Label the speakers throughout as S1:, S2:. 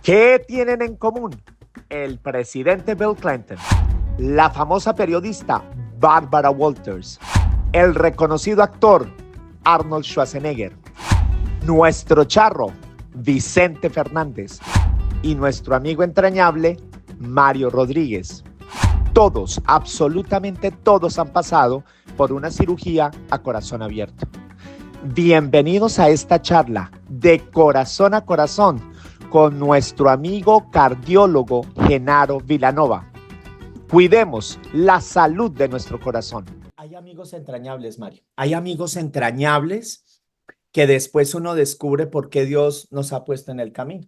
S1: ¿Qué tienen en común el presidente Bill Clinton, la famosa periodista Barbara Walters, el reconocido actor Arnold Schwarzenegger, nuestro charro Vicente Fernández y nuestro amigo entrañable Mario Rodríguez? Todos, absolutamente todos han pasado por una cirugía a corazón abierto. Bienvenidos a esta charla de corazón a corazón con nuestro amigo cardiólogo Genaro Vilanova. Cuidemos la salud de nuestro corazón. Hay amigos entrañables, Mario. Hay amigos entrañables que después uno descubre por qué Dios nos ha puesto en el camino.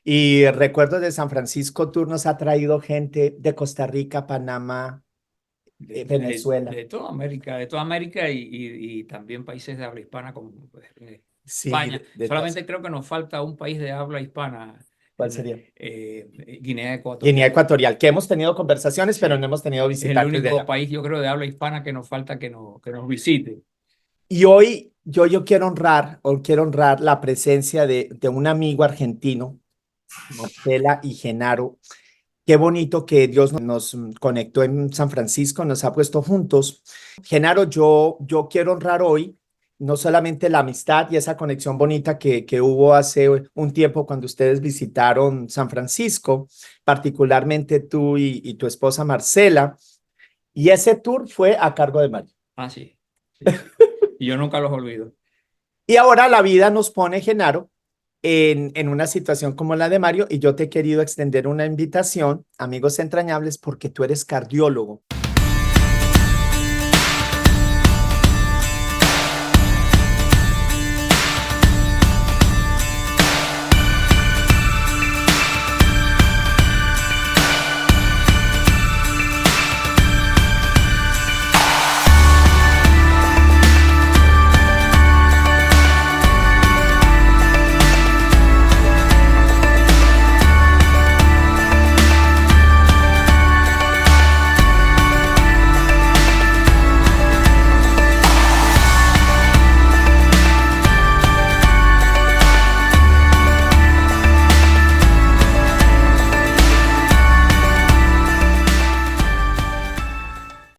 S1: Y recuerdo de San Francisco Tour nos ha traído gente de Costa Rica, Panamá, Venezuela.
S2: De toda América y también países de habla hispana como pues,
S1: Sí,
S2: España. Solamente creo que nos falta un país de habla hispana.
S1: ¿Cuál sería?
S2: Guinea Ecuatorial.
S1: Guinea Ecuatorial, que hemos tenido conversaciones,
S2: Sí,
S1: pero no hemos tenido
S2: es el
S1: visitantes de
S2: único
S1: allá.
S2: país, yo creo, de habla hispana que nos falta que nos visite.
S1: Y hoy yo quiero honrar la presencia de un amigo argentino, Marcela y Genaro. Qué bonito que Dios nos conectó en San Francisco, nos ha puesto juntos. Genaro, yo quiero honrar hoy no solamente la amistad y esa conexión bonita que hubo hace un tiempo cuando ustedes visitaron San Francisco, particularmente tú y tu esposa Marcela, y ese tour fue a cargo de Mario.
S2: Ah, sí. Y yo nunca los olvido.
S1: Y ahora la vida nos pone, Genaro, en una situación como la de Mario, y yo te he querido extender una invitación, amigos entrañables, porque tú eres cardiólogo.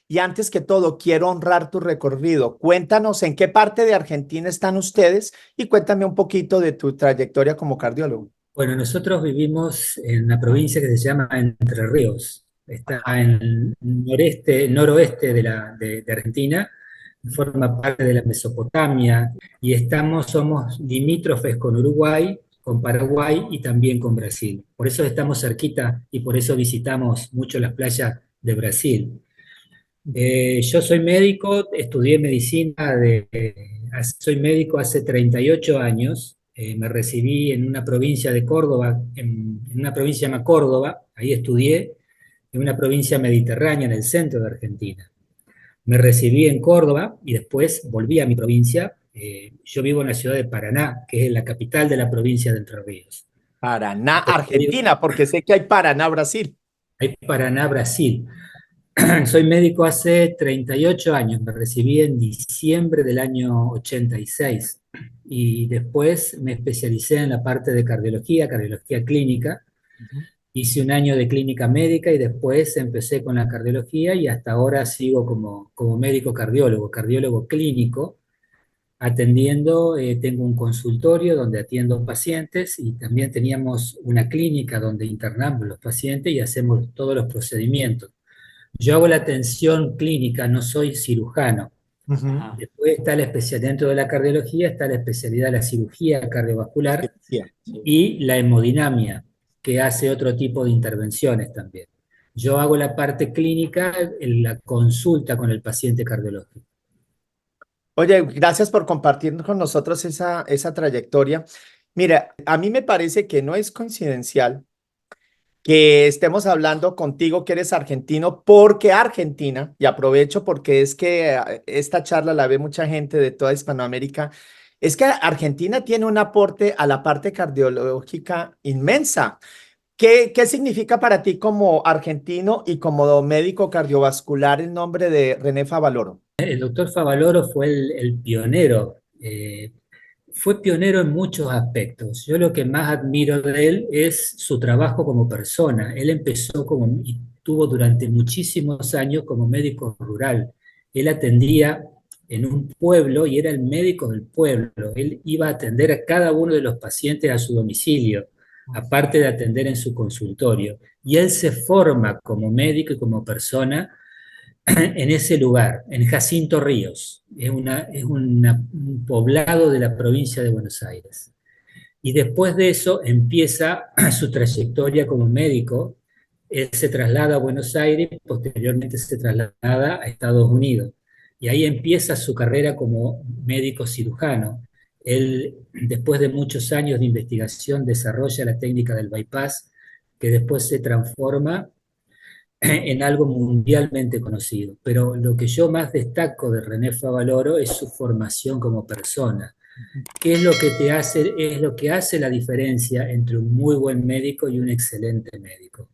S1: Y antes que todo, quiero honrar tu recorrido. Cuéntanos en qué parte de Argentina están ustedes y cuéntame un poquito de tu trayectoria como cardiólogo.
S3: Bueno, nosotros vivimos en una provincia que se llama Entre Ríos. Está en el noroeste de Argentina, forma parte de la Mesopotamia y somos limítrofes con Uruguay, con Paraguay y también con Brasil. Por eso estamos cerquita y por eso visitamos mucho las playas de Brasil. Yo soy médico, estudié medicina, soy médico hace 38 años, me recibí en una provincia de Córdoba, en una provincia llama Córdoba, ahí estudié, en una provincia mediterránea en el centro de Argentina. Me recibí en Córdoba y después volví a mi provincia. Yo vivo en la ciudad de Paraná, que es la capital de la provincia de Entre Ríos.
S1: Paraná, Argentina, porque sé que hay Paraná, Brasil.
S3: Hay Paraná, Brasil. Soy médico hace 38 años, me recibí en diciembre del año 86 y después me especialicé en la parte de cardiología clínica. Hice un año de clínica médica y después empecé con la cardiología y hasta ahora sigo como médico cardiólogo clínico, atendiendo, tengo un consultorio donde atiendo pacientes y también teníamos una clínica donde internamos los pacientes y hacemos todos los procedimientos. Yo hago la atención clínica, no soy cirujano. Después está la especialidad dentro de la cardiología, está la especialidad de la cirugía cardiovascular y la hemodinamia, que hace otro tipo de intervenciones también. Yo hago la parte clínica, la consulta con el paciente cardiológico.
S1: Oye, gracias por compartir con nosotros esa trayectoria. Mira, a mí me parece que no es coincidencial que estemos hablando contigo, que eres argentino, porque Argentina, y aprovecho porque es que esta charla la ve mucha gente de toda Hispanoamérica, es que Argentina tiene un aporte a la parte cardiológica inmensa. ¿Qué significa para ti como argentino y como médico cardiovascular el nombre de René Favaloro?
S3: El doctor Favaloro fue el pionero fue pionero en muchos aspectos. Yo lo que más admiro de él es su trabajo como persona. Él empezó y tuvo durante muchísimos años como médico rural. Él atendía en un pueblo y era el médico del pueblo. Él iba a atender a cada uno de los pacientes a su domicilio, aparte de atender en su consultorio. Y él se forma como médico y como persona en ese lugar, en Jacinto Ríos. Un poblado de la provincia de Buenos Aires. Y después de eso empieza su trayectoria como médico. Él se traslada a Buenos Aires, posteriormente se traslada a Estados Unidos. Y ahí empieza su carrera como médico cirujano. Él, después de muchos años de investigación, desarrolla la técnica del bypass, que después se transforma en algo mundialmente conocido. Pero lo que yo más destaco de René Favaloro es su formación como persona. ¿Qué es lo que te hace? Es lo que hace la diferencia entre un muy buen médico y un excelente médico.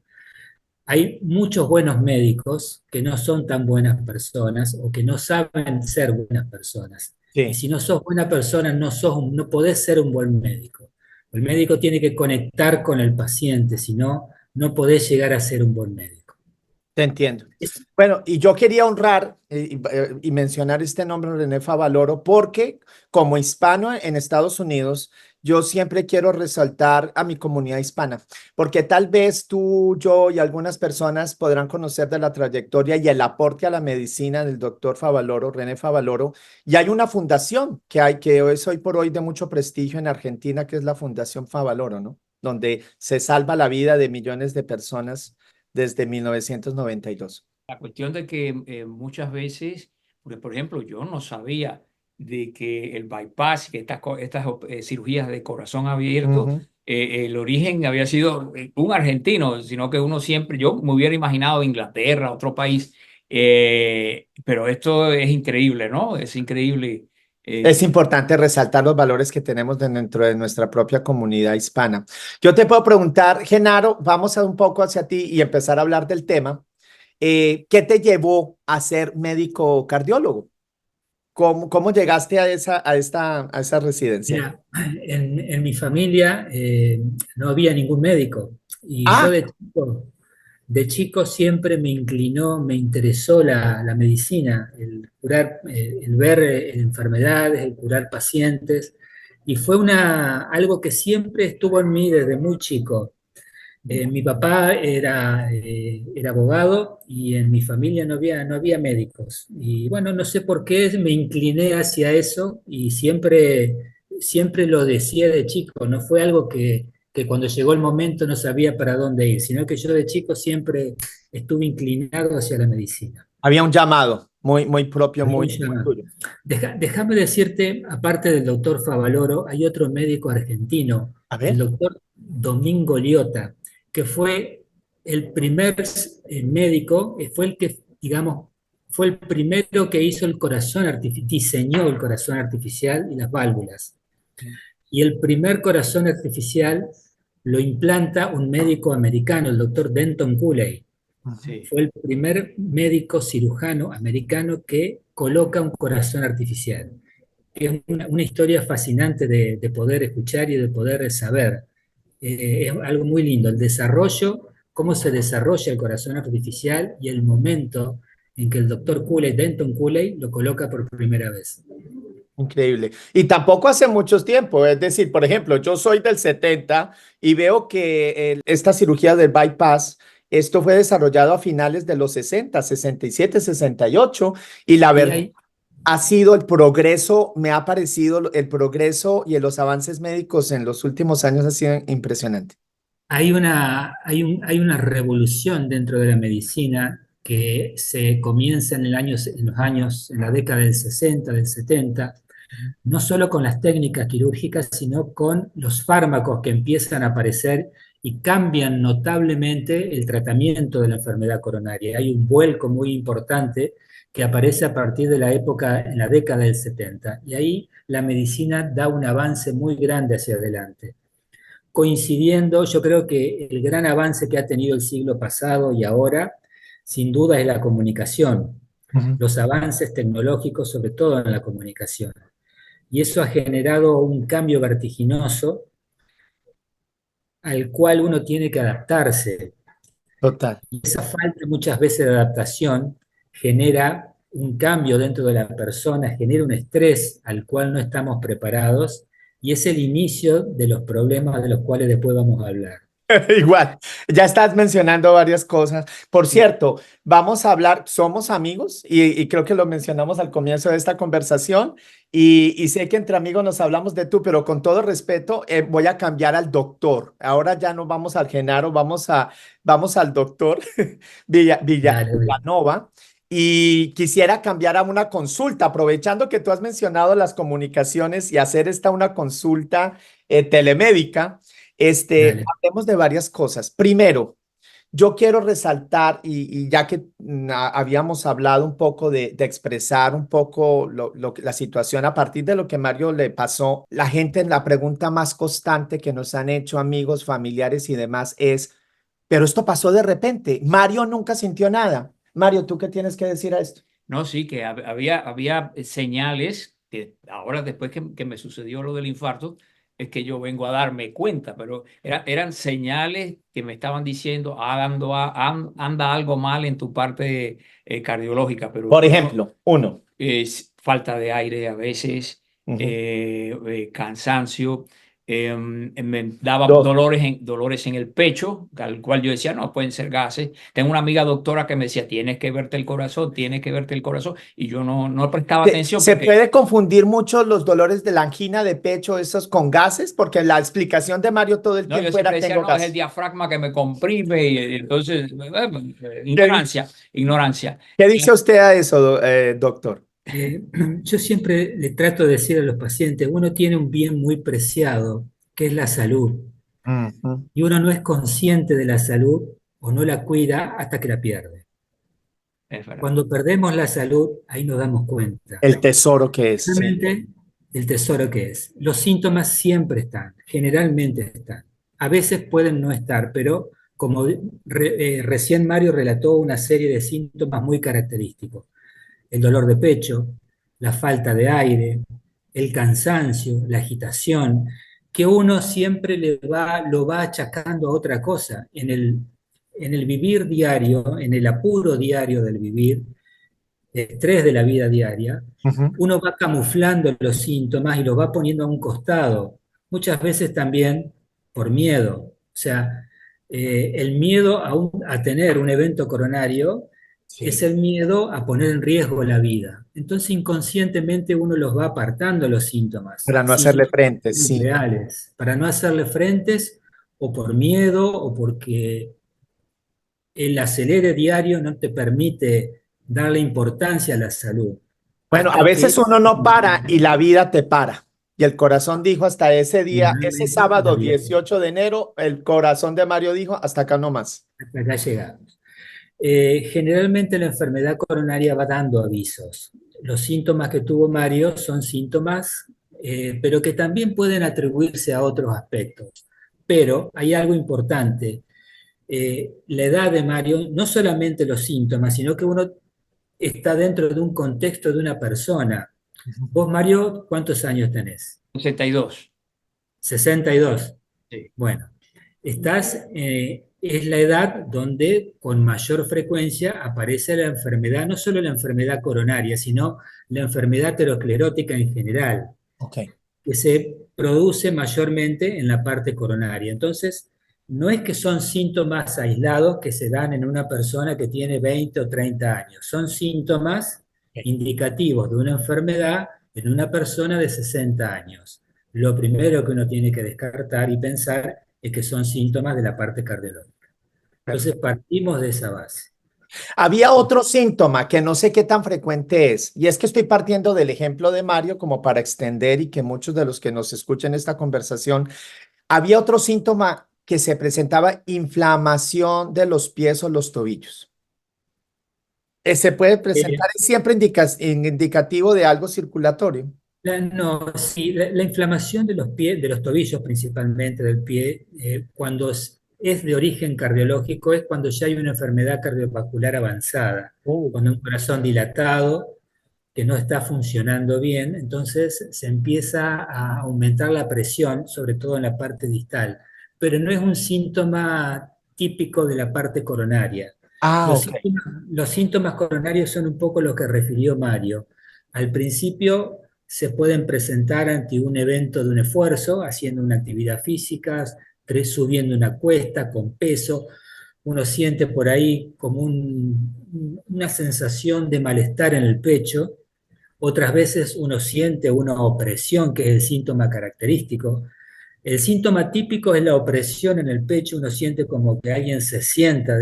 S3: Hay muchos buenos médicos que no son tan buenas personas o que no saben ser buenas personas. Y
S1: Sí.
S3: si no sos buena persona, no podés ser un buen médico. El médico tiene que conectar con el paciente, si no, no podés llegar a ser un buen médico.
S1: Te entiendo. Bueno, y yo quería honrar y mencionar este nombre, René Favaloro, porque como hispano en Estados Unidos, yo siempre quiero resaltar a mi comunidad hispana, porque tal vez tú, yo y algunas personas podrán conocer de la trayectoria y el aporte a la medicina del doctor Favaloro, René Favaloro, y hay una fundación que es hoy por hoy de mucho prestigio en Argentina, que es la Fundación Favaloro, ¿no? Donde se salva la vida de millones de personas desde 1992.
S2: La cuestión de que muchas veces, porque por ejemplo, yo no sabía de que el bypass, que estas cirugías de corazón abierto,
S1: Ujú.
S2: el origen había sido un argentino, sino que uno siempre, yo me hubiera imaginado Inglaterra, otro país, pero esto es increíble, ¿no? Es increíble.
S1: Es importante resaltar los valores que tenemos dentro de nuestra propia comunidad hispana. Yo te puedo preguntar, Genaro, vamos a un poco hacia ti y empezar a hablar del tema. ¿Qué te llevó a ser médico cardiólogo? ¿Cómo llegaste a esa residencia?
S3: Mira, en mi familia no había ningún médico y yo
S1: Ah,
S3: de chico siempre me inclinó, me interesó la medicina, el curar, el ver enfermedades, el curar pacientes, y fue algo que siempre estuvo en mí desde muy chico. Mi papá era abogado y en mi familia no había médicos. Y bueno, no sé por qué me incliné hacia eso y siempre lo decía de chico. No fue algo que cuando llegó el momento no sabía para dónde ir, sino que yo de chico siempre estuve inclinado hacia la medicina.
S1: había un llamado muy propio,
S3: Había un
S1: muy
S3: llamado.
S1: tuyo.
S3: Déjame decirte, aparte del doctor Favaloro, hay otro médico argentino,
S1: A
S3: el
S1: ver.
S3: doctor Domingo Liotta, que fue el primer médico, fue el que, digamos, fue el primero que hizo el corazón artificial, diseñó el corazón artificial y las válvulas. Y el primer corazón artificial lo implanta un médico americano, el doctor Denton Cooley.
S2: Sí.
S3: Fue el primer médico cirujano americano que coloca un corazón artificial. Es una historia fascinante de poder escuchar y de poder saber. Es algo muy lindo, el desarrollo, cómo se desarrolla el corazón artificial y el momento en que el doctor Cooley, Denton Cooley, lo coloca por primera vez.
S1: Increíble. Y tampoco hace mucho tiempo, es decir, por ejemplo, yo soy del 70 y veo que esta cirugía del bypass, esto fue desarrollado a finales de los 60, 67, 68, y la
S3: Y
S1: verdad
S3: hay,
S1: ha sido el progreso, me ha parecido el progreso y los avances médicos en los últimos años ha sido impresionante.
S3: hay una revolución dentro de la medicina que se comienza en la década del 60, del 70, no solo con las técnicas quirúrgicas, sino con los fármacos que empiezan a aparecer y cambian notablemente el tratamiento de la enfermedad coronaria. Hay un vuelco muy importante que aparece a partir de la época, en la década del 70, y ahí la medicina da un avance muy grande hacia adelante. Coincidiendo, yo creo que el gran avance que ha tenido el siglo pasado y ahora, sin duda, es la comunicación,
S1: Ujú.
S3: los avances tecnológicos, sobre todo en la comunicación. y eso ha generado un cambio vertiginoso al cual uno tiene que adaptarse.
S1: Total.
S3: Y esa falta muchas veces de adaptación genera un cambio dentro de la persona, genera un estrés al cual no estamos preparados y es el inicio de los problemas de los cuales después vamos a hablar.
S1: Igual, ya estás mencionando varias cosas. Por cierto, vamos a hablar, somos amigos y creo que lo mencionamos al comienzo de esta conversación y sé que entre amigos nos hablamos de tú, pero con todo respeto voy a cambiar al doctor. Ahora ya no vamos al Genaro, vamos al doctor
S3: Dale,
S1: Villanova. Y quisiera cambiar a una consulta, aprovechando que tú has mencionado las comunicaciones y hacer esta una consulta telemédica.
S3: dale.
S1: Hablemos de varias cosas. Primero, yo quiero resaltar, y ya que habíamos hablado un poco de expresar un poco la situación a partir de lo que Mario le pasó, la gente, la pregunta más constante que nos han hecho amigos, familiares y demás es, pero esto pasó de repente. Mario nunca sintió nada. Mario, ¿tú qué tienes que decir a esto?
S2: No, sí, que había señales que ahora después que me sucedió lo del infarto, es que yo vengo a darme cuenta, pero eran señales que me estaban diciendo, anda algo mal en tu parte cardiológica, pero
S1: Por ejemplo, uno.
S2: es falta de aire a veces,
S1: Ujú.
S2: cansancio, me daba
S1: Dos.
S2: dolores en el pecho, al cual yo decía, no, pueden ser gases. Tengo una amiga doctora que me decía, tienes que verte el corazón, tienes que verte el corazón, y yo no prestaba atención
S1: Se
S2: porque
S1: puede confundir mucho los dolores de la angina de pecho, esos con gases, porque la explicación de Mario todo el
S2: no, yo
S1: tiempo
S2: siempre
S1: era
S2: decía,
S1: tengo
S2: no, es el
S1: gas.
S2: diafragma que me comprime, y entonces,
S1: ¿Qué dice,
S2: ignorancia.
S1: qué dice usted a eso, doctor?
S3: Eh, yo siempre le trato de decir a los pacientes, uno tiene un bien muy preciado, que es la salud,
S1: Ujú.
S3: y uno no es consciente de la salud o no la cuida hasta que la pierde.
S2: Es verdad.
S3: Cuando perdemos la salud, ahí nos damos cuenta
S1: El tesoro que es, sí.
S3: realmente el tesoro que es. Los síntomas siempre están, generalmente están. A veces pueden no estar, pero como recién Mario relató una serie de síntomas muy característicos. El dolor de pecho, la falta de aire, el cansancio, la agitación, que uno siempre lo va achacando a otra cosa. En el vivir diario, en el apuro diario del vivir, estrés de la vida diaria,
S1: Ujú.
S3: uno va camuflando los síntomas y los va poniendo a un costado, muchas veces también por miedo. O sea, el miedo a tener un evento coronario es
S1: Sí.
S3: el miedo a poner en riesgo la vida. Entonces inconscientemente uno los va apartando los síntomas,
S1: Para no hacerle
S3: síntomas
S1: frente,
S3: muy
S1: sí.
S3: reales, para no hacerle frentes o por miedo o porque el acelere diario no te permite darle importancia a la salud.
S1: Bueno, a
S3: Hasta que
S1: veces uno no para y la vida te para. Y el corazón dijo hasta ese día, ese
S3: finalmente la
S1: sábado
S3: vida,
S1: 18 de enero, el corazón de Mario dijo, hasta acá no más.
S3: hasta acá llegamos. Generalmente la enfermedad coronaria va dando avisos. Los síntomas que tuvo Mario son síntomas, pero que también pueden atribuirse a otros aspectos. Pero hay algo importante. La edad de Mario, no solamente los síntomas, sino que uno está dentro de un contexto de una persona. Vos, Mario, ¿cuántos años tenés?
S2: 62.
S3: 62.
S2: Sí.
S3: Bueno, es la edad donde con mayor frecuencia aparece la enfermedad, no solo la enfermedad coronaria, sino la enfermedad aterosclerótica en general,
S1: Ok.
S3: que se produce mayormente en la parte coronaria. Entonces, no es que son síntomas aislados que se dan en una persona que tiene 20 o 30 años, son síntomas indicativos de una enfermedad en una persona de 60 años. Lo primero que uno tiene que descartar y pensar es que son síntomas de la parte cardiológica. Entonces,
S1: Perfecto.
S3: partimos de esa base.
S1: Había otro síntoma que no sé qué tan frecuente es, y es que estoy partiendo del ejemplo de Mario como para extender y que muchos de los que nos escuchen esta conversación, había otro síntoma que se presentaba inflamación de los pies o los tobillos. Se puede
S3: Eh,
S1: presentar es siempre indicativo de algo circulatorio.
S3: no, sí, la inflamación de los pies, de los tobillos principalmente del pie, cuando es de origen cardiológico, es cuando ya hay una enfermedad cardiovascular avanzada, cuando un corazón dilatado, que no está funcionando bien, entonces se empieza a aumentar la presión, sobre todo en la parte distal, pero no es un síntoma típico de la parte coronaria.
S1: Ah,
S3: Los
S1: ok.
S3: síntomas, los síntomas coronarios son un poco lo que refirió Mario. Al principio se pueden presentar ante un evento de un esfuerzo, haciendo una actividad física, subiendo una cuesta con peso. Uno siente por ahí como una sensación de malestar en el pecho. Otras veces uno siente una opresión, que es el síntoma característico. El síntoma típico es la opresión en el pecho, uno siente como que alguien se sienta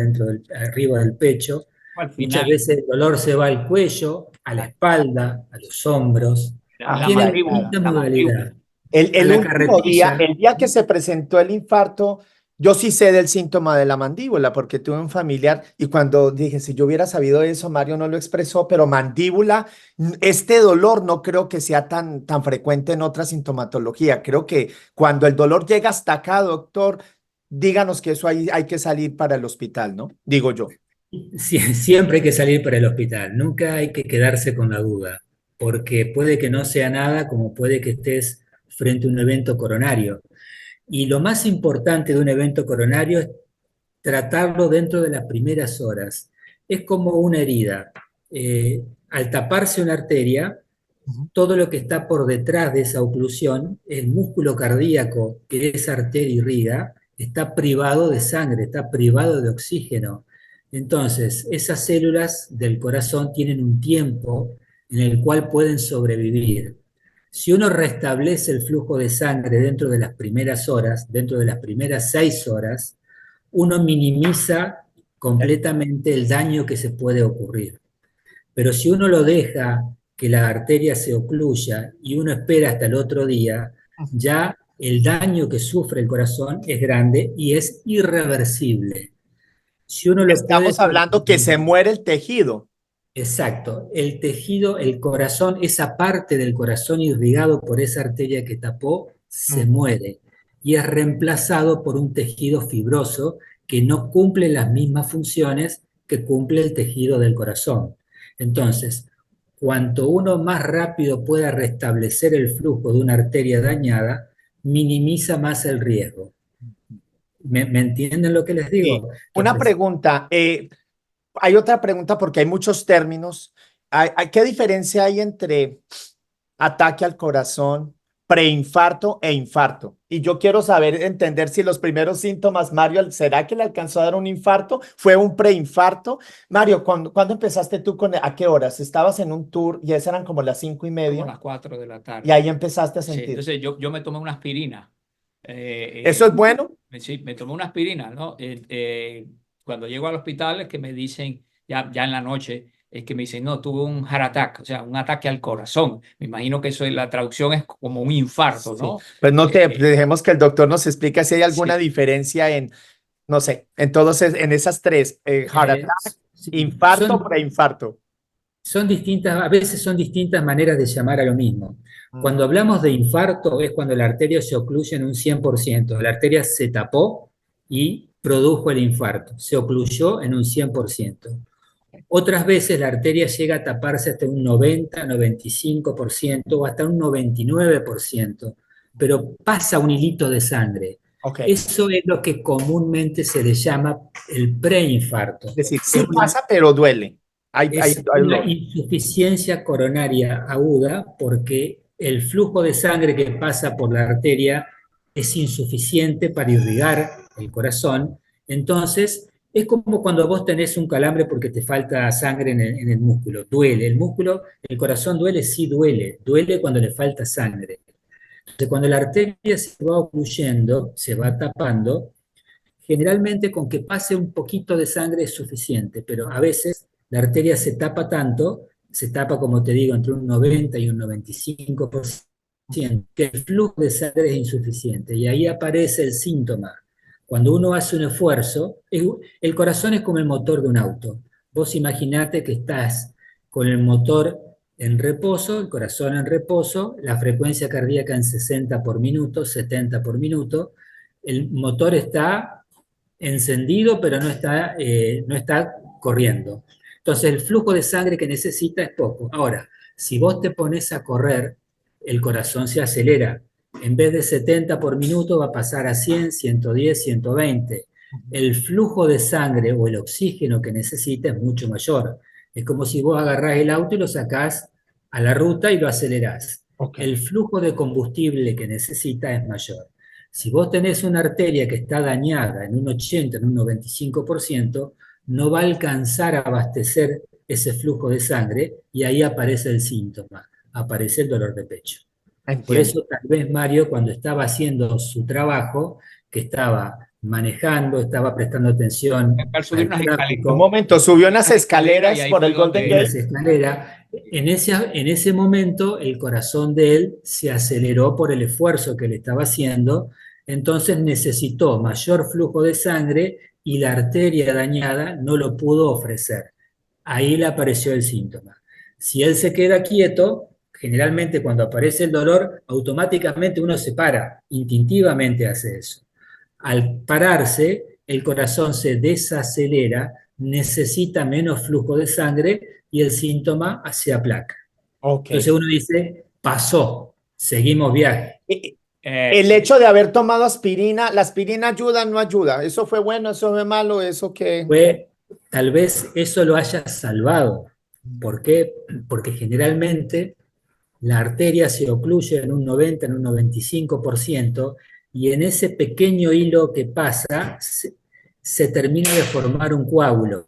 S3: arriba del pecho.
S2: Al
S3: Muchas
S2: final,
S3: veces el dolor se va al cuello, a la espalda, a los hombros.
S2: la
S3: Tiene
S1: Ajá.
S2: mandíbula,
S3: distinta
S2: la mandíbula.
S3: modalidad. A
S1: El
S3: la
S1: último día,
S3: carretilla,
S1: el día que se presentó el infarto, yo sí sé del síntoma de la mandíbula porque tuve un familiar y cuando dije, si yo hubiera sabido eso, Mario no lo expresó, pero mandíbula, este dolor no creo que sea tan frecuente en otra sintomatología. Creo que cuando el dolor llega hasta acá, doctor, díganos que eso hay que salir para el hospital, ¿no? Digo yo.
S3: siempre hay que salir para el hospital, nunca hay que quedarse con la duda, porque puede que no sea nada, como puede que estés frente a un evento coronario. Y lo más importante de un evento coronario es tratarlo dentro de las primeras horas. Es como una herida. Al taparse una arteria,
S1: Ujú.
S3: todo lo que está por detrás de esa oclusión, el músculo cardíaco que esa arteria irriga, está privado de sangre, está privado de oxígeno. Entonces, esas células del corazón tienen un tiempo en el cual pueden sobrevivir. Si uno restablece el flujo de sangre dentro de las primeras horas, dentro de las primeras 6 horas, uno minimiza completamente el daño que se puede ocurrir. Pero si uno lo deja que la arteria se ocluya y uno espera hasta el otro día, ya el daño que sufre el corazón es grande y es irreversible. Si uno lo puede
S1: Estamos hablando que se
S3: sostener,
S1: muere el tejido.
S3: exacto, el tejido, el corazón, esa parte del corazón irrigado por esa arteria que tapó, se
S1: Mm.
S3: muere y es reemplazado por un tejido fibroso que no cumple las mismas funciones que cumple el tejido del corazón. Entonces, cuanto uno más rápido pueda restablecer el flujo de una arteria dañada, minimiza más el riesgo. ¿Me entienden lo que les
S1: Sí.
S3: digo?
S1: Una
S3: Entonces,
S1: pregunta. Hay otra pregunta porque hay muchos términos. ¿Qué diferencia hay entre ataque al corazón, preinfarto e infarto? Y yo quiero saber, entender si los primeros síntomas, Mario, ¿será que le alcanzó a dar un infarto? ¿Fue un preinfarto? Mario, ¿cuándo empezaste tú a qué horas? Estabas en un tour y esas eran como las 5:30
S2: Como a las 4 de la
S1: y
S2: tarde.
S1: ahí empezaste a
S2: Sí,
S1: sentir.
S2: entonces yo me tomé una aspirina.
S1: ¿Eso es bueno?
S2: Sí, me tomé una aspirina, ¿no? Cuando llego al hospital es que me dicen, ya en la noche, es que me dicen, no, tuve un heart attack, o sea, un ataque al corazón. Me imagino que eso, la traducción es como un infarto,
S1: Sí.
S2: ¿no?
S1: Pues no te
S2: Eh,
S1: dejemos que el doctor nos explique si hay alguna
S2: sí,
S1: diferencia en, no sé, entonces en esas tres, heart attack,
S3: sí,
S1: infarto, preinfarto.
S3: son distintas, a veces son distintas maneras de llamar a lo mismo.
S1: Mm.
S3: Cuando hablamos de infarto es cuando la arteria se ocluye en un 100%. La arteria se tapó y produjo el infarto, se ocluyó en un 100%. Otras veces la arteria llega a taparse hasta un 90, 95% o hasta un 99%, pero pasa un hilito de sangre.
S1: Ok.
S3: Eso es lo que comúnmente se le llama el preinfarto.
S1: Es decir,
S3: Es
S1: sí
S3: una,
S1: pasa, pero duele.
S3: es
S1: Hay
S3: una
S1: dolor.
S3: insuficiencia coronaria aguda porque el flujo de sangre que pasa por la arteria es insuficiente para irrigar el corazón. Entonces, es como cuando vos tenés un calambre porque te falta sangre en el músculo. Duele. El músculo, el corazón duele, sí duele. Duele cuando le falta sangre. Entonces, cuando la arteria se va ocluyendo, se va tapando, generalmente con que pase un poquito de sangre es suficiente, pero a veces la arteria se tapa tanto, se tapa, como te digo, entre un 90 y un 95%, que el flujo de sangre es insuficiente. Y ahí aparece el síntoma. Cuando uno hace un esfuerzo, el corazón es como el motor de un auto. Vos imaginate que estás con el motor en reposo, el corazón en reposo, la frecuencia cardíaca en 60 por minuto, 70 por minuto, el motor está encendido, pero no está corriendo. Entonces el flujo de sangre que necesita es poco. Ahora, Si vos te pones a correr, el corazón se acelera. En vez de 70 por minuto va a pasar a 100, 110, 120. El flujo de sangre o el oxígeno que necesita es mucho mayor. Es como si vos agarrás el auto y lo sacás a la ruta y lo acelerás.
S1: Ok.
S3: El flujo de combustible que necesita es mayor. Si vos tenés una arteria que está dañada en un 80, en un 95%, no va a alcanzar a abastecer ese flujo de sangre y ahí aparece el síntoma, aparece el dolor de pecho. Por
S1: Entiendo.
S3: eso tal vez Mario, cuando estaba haciendo su trabajo, que estaba manejando, estaba prestando atención
S2: Al subir
S3: al
S2: unas escaleras.
S1: Un
S3: tráfico,
S1: momento, subió unas
S2: Unas escaleras
S1: escaleras
S2: y ahí
S1: por
S2: fue
S1: el Golden
S2: donde-
S3: en las
S1: Gate.
S3: escaleras, en ese momento el corazón de él se aceleró por el esfuerzo que le estaba haciendo, entonces necesitó mayor flujo de sangre y la arteria dañada no lo pudo ofrecer. Ahí le apareció el síntoma. Si él se queda quieto, generalmente cuando aparece el dolor, automáticamente uno se para, instintivamente hace eso. Al pararse, el corazón se desacelera, necesita menos flujo de sangre y el síntoma se aplaca.
S1: Ok.
S3: Entonces uno dice, pasó, seguimos viaje.
S1: El hecho de haber tomado aspirina, ¿la aspirina ayuda o no ayuda? ¿Eso fue bueno, eso fue malo, eso qué?
S3: Tal vez eso lo haya salvado. ¿Por qué? Porque generalmente la arteria se ocluye en un 90, en un 95%, y en ese pequeño hilo que pasa se termina de formar un coágulo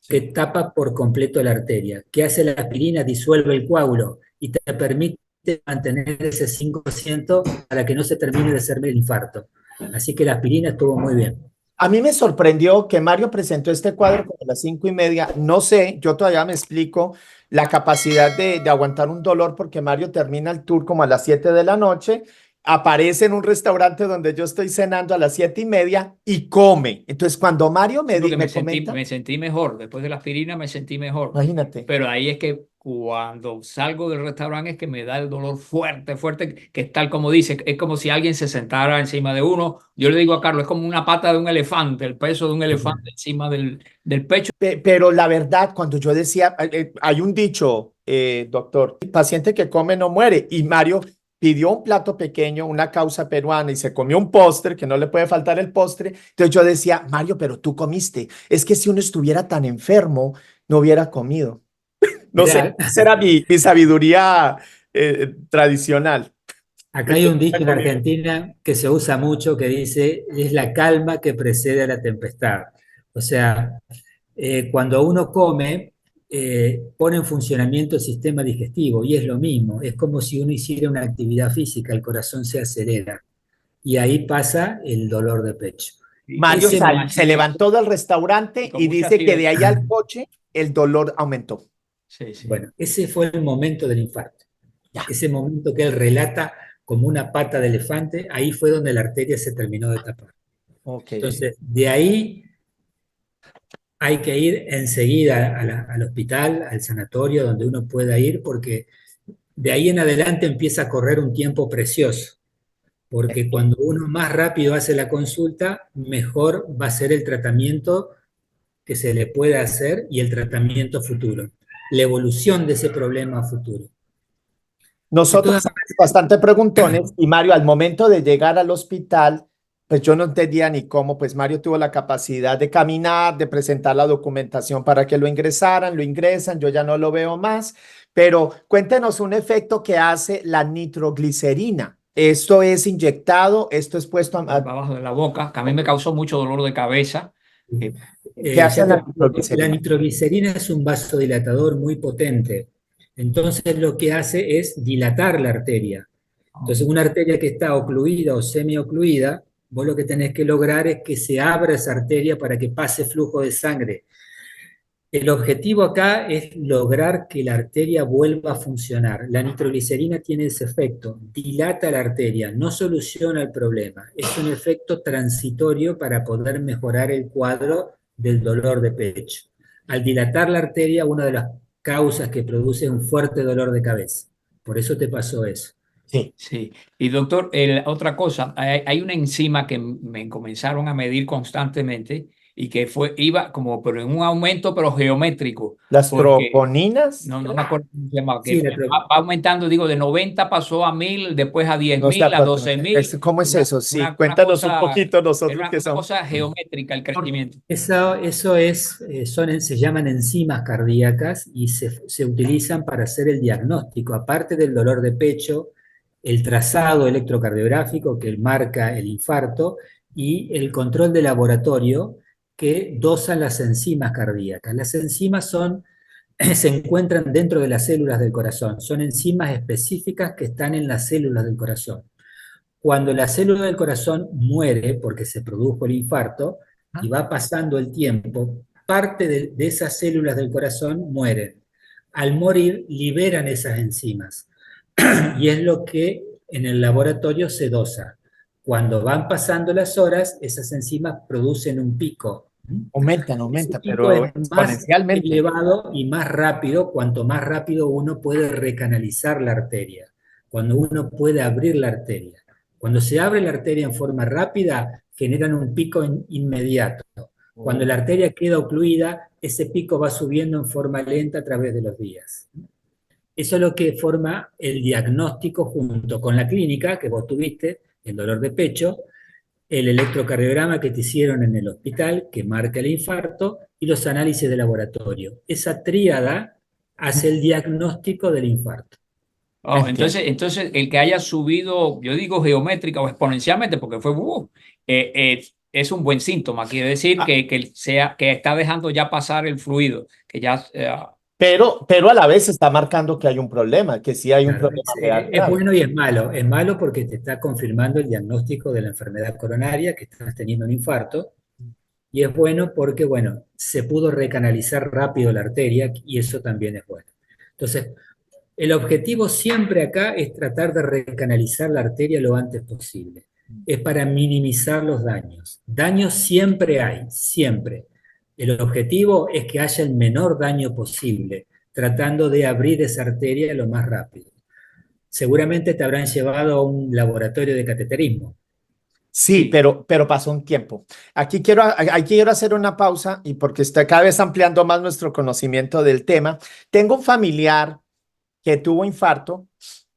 S3: que tapa por completo la arteria. ¿Qué hace la aspirina? Disuelve el coágulo y te permite mantener ese 5% para que no se termine de hacerme el infarto. Así que la aspirina estuvo muy bien.
S1: A mí me sorprendió que Mario presentó este cuadro como a las 5:30. No sé, yo todavía me explico la capacidad de aguantar un dolor porque Mario termina el tour como a las 7 de la noche, aparece en un restaurante donde yo estoy cenando a las 7:30 y come. Entonces, cuando Mario me,
S2: Porque
S1: me comenta,
S2: me sentí mejor. Después de la aspirina me sentí mejor.
S1: imagínate.
S2: Pero ahí es que cuando salgo del restaurante es que me da el dolor fuerte, fuerte, que es tal como dice, es como si alguien se sentara encima de uno. Yo le digo a Carlos, es como una pata de un elefante, el peso de un elefante encima del pecho.
S1: Pero la verdad, cuando yo decía, hay un dicho, doctor, el paciente que come no muere. Y Mario pidió un plato pequeño, una causa peruana y se comió un postre, que no le puede faltar el postre. Entonces yo decía, Mario, pero tú comiste. Es que si uno estuviera tan enfermo, no hubiera comido. No sé,
S3: Mirá,
S1: esa era mi sabiduría tradicional.
S3: acá hay un dicho en Argentina que se usa mucho que dice, es la calma que precede a la tempestad. O sea, cuando uno come, pone en funcionamiento el sistema digestivo y es lo mismo, es como si uno hiciera una actividad física, el corazón se acelera y ahí pasa el dolor de pecho.
S1: Mario
S3: Ese
S1: se levantó del restaurante
S2: con
S1: y
S2: mucha
S1: dice que de ahí
S2: acidez.
S1: al coche el dolor aumentó.
S2: Sí, sí.
S3: Bueno, ese fue el momento del infarto.
S1: Ya.
S3: Ese momento que él relata como una pata de elefante, ahí fue donde la arteria se terminó de tapar.
S1: Ok.
S3: Entonces, de ahí hay que ir enseguida al hospital, al sanatorio, donde uno pueda ir, porque de ahí en adelante empieza a correr un tiempo precioso. Porque cuando uno más rápido hace la consulta, mejor va a ser el tratamiento que se le pueda hacer y el tratamiento futuro, la evolución de ese problema futuro.
S1: Nosotros
S3: Entonces,
S1: somos bastante preguntones y Mario, al momento de llegar al hospital, pues yo no entendía ni cómo, pues Mario tuvo la capacidad de caminar, de presentar la documentación para que lo ingresaran, lo ingresan, yo ya no lo veo más, pero cuéntenos un efecto que hace la nitroglicerina. Esto es inyectado, esto es puesto
S2: Abajo de la boca, que a mí me causó mucho dolor de cabeza.
S1: ¿qué hace
S3: ya
S1: la
S3: te explico, la
S1: nitroglicerina?
S3: nitroglicerina es un vasodilatador muy potente. Entonces lo que hace es dilatar la arteria. Entonces una arteria que está ocluida o semiocluida, vos lo que tenés que lograr es que se abra esa arteria para que pase flujo de sangre. El objetivo acá es lograr que la arteria vuelva a funcionar. La nitroglicerina tiene ese efecto, dilata la arteria, no soluciona el problema. Es un efecto transitorio para poder mejorar el cuadro del dolor de pecho. Al dilatar la arteria, una de las causas que produce un fuerte dolor de cabeza. Por eso te pasó eso.
S1: Sí.
S2: Sí, y doctor, otra cosa, hay una enzima que me comenzaron a medir constantemente y que iba como pero en un aumento pero geométrico,
S1: Las
S2: porque
S1: troponinas,
S2: no me acuerdo cómo se llama, que
S3: Sí,
S2: va aumentando, digo, de 90 pasó a 1000, después a
S1: no sé
S2: 10.000, a 12.000,
S1: ¿cómo es eso? Sí,
S2: una
S1: cuéntanos un
S2: cosa,
S1: poquito nosotros
S2: era
S1: que
S2: una
S1: somos.
S2: cosa geométrica el crecimiento.
S3: Eso es, se llaman enzimas cardíacas y se utilizan para hacer el diagnóstico, aparte del dolor de pecho, el trazado electrocardiográfico que marca el infarto y el control de laboratorio que dosan las enzimas cardíacas. Las enzimas se encuentran dentro de las células del corazón, son enzimas específicas que están en las células del corazón. Cuando la célula del corazón muere porque se produjo el infarto y va pasando el tiempo, parte de esas células del corazón mueren. Al morir liberan esas enzimas y es lo que en el laboratorio se dosa. Cuando van pasando las horas, esas enzimas producen un pico. Ese
S1: Aumenta,
S3: pico
S1: pero
S3: es más
S1: exponencialmente.
S3: elevado y más rápido cuanto más rápido uno puede recanalizar la arteria, cuando uno puede abrir la arteria. Cuando se abre la arteria en forma rápida, generan un pico inmediato. Cuando la arteria queda ocluida, ese pico va subiendo en forma lenta a través de los días. Eso es lo que forma el diagnóstico junto con la clínica que vos tuviste, el dolor de pecho, el electrocardiograma que te hicieron en el hospital, que marca el infarto, y los análisis de laboratorio. Esa tríada hace el diagnóstico del infarto.
S2: Oh,
S1: Entiendo.
S2: entonces el que haya subido, yo digo geométrica o exponencialmente, porque fue es un buen síntoma. Quiere decir
S1: Ah,
S2: que está dejando ya pasar el fluido, que ya
S1: pero a la vez está marcando que hay un problema, que sí hay un
S3: Claro,
S1: problema real.
S3: es
S1: Grave.
S3: bueno y es malo. Es malo porque te está confirmando el diagnóstico de la enfermedad coronaria, que estás teniendo un infarto, y es bueno porque, bueno, se pudo recanalizar rápido la arteria y eso también es bueno. Entonces, el objetivo siempre acá es tratar de recanalizar la arteria lo antes posible. Es para minimizar los daños. Daños siempre hay, siempre. El objetivo es que haya el menor daño posible, tratando de abrir esa arteria lo más rápido. Seguramente te habrán llevado a un laboratorio de cateterismo.
S1: Sí,
S2: sí.
S1: pero pasó un tiempo. Aquí quiero hacer una pausa y porque está cada vez ampliando más nuestro conocimiento del tema. Tengo un familiar que tuvo infarto,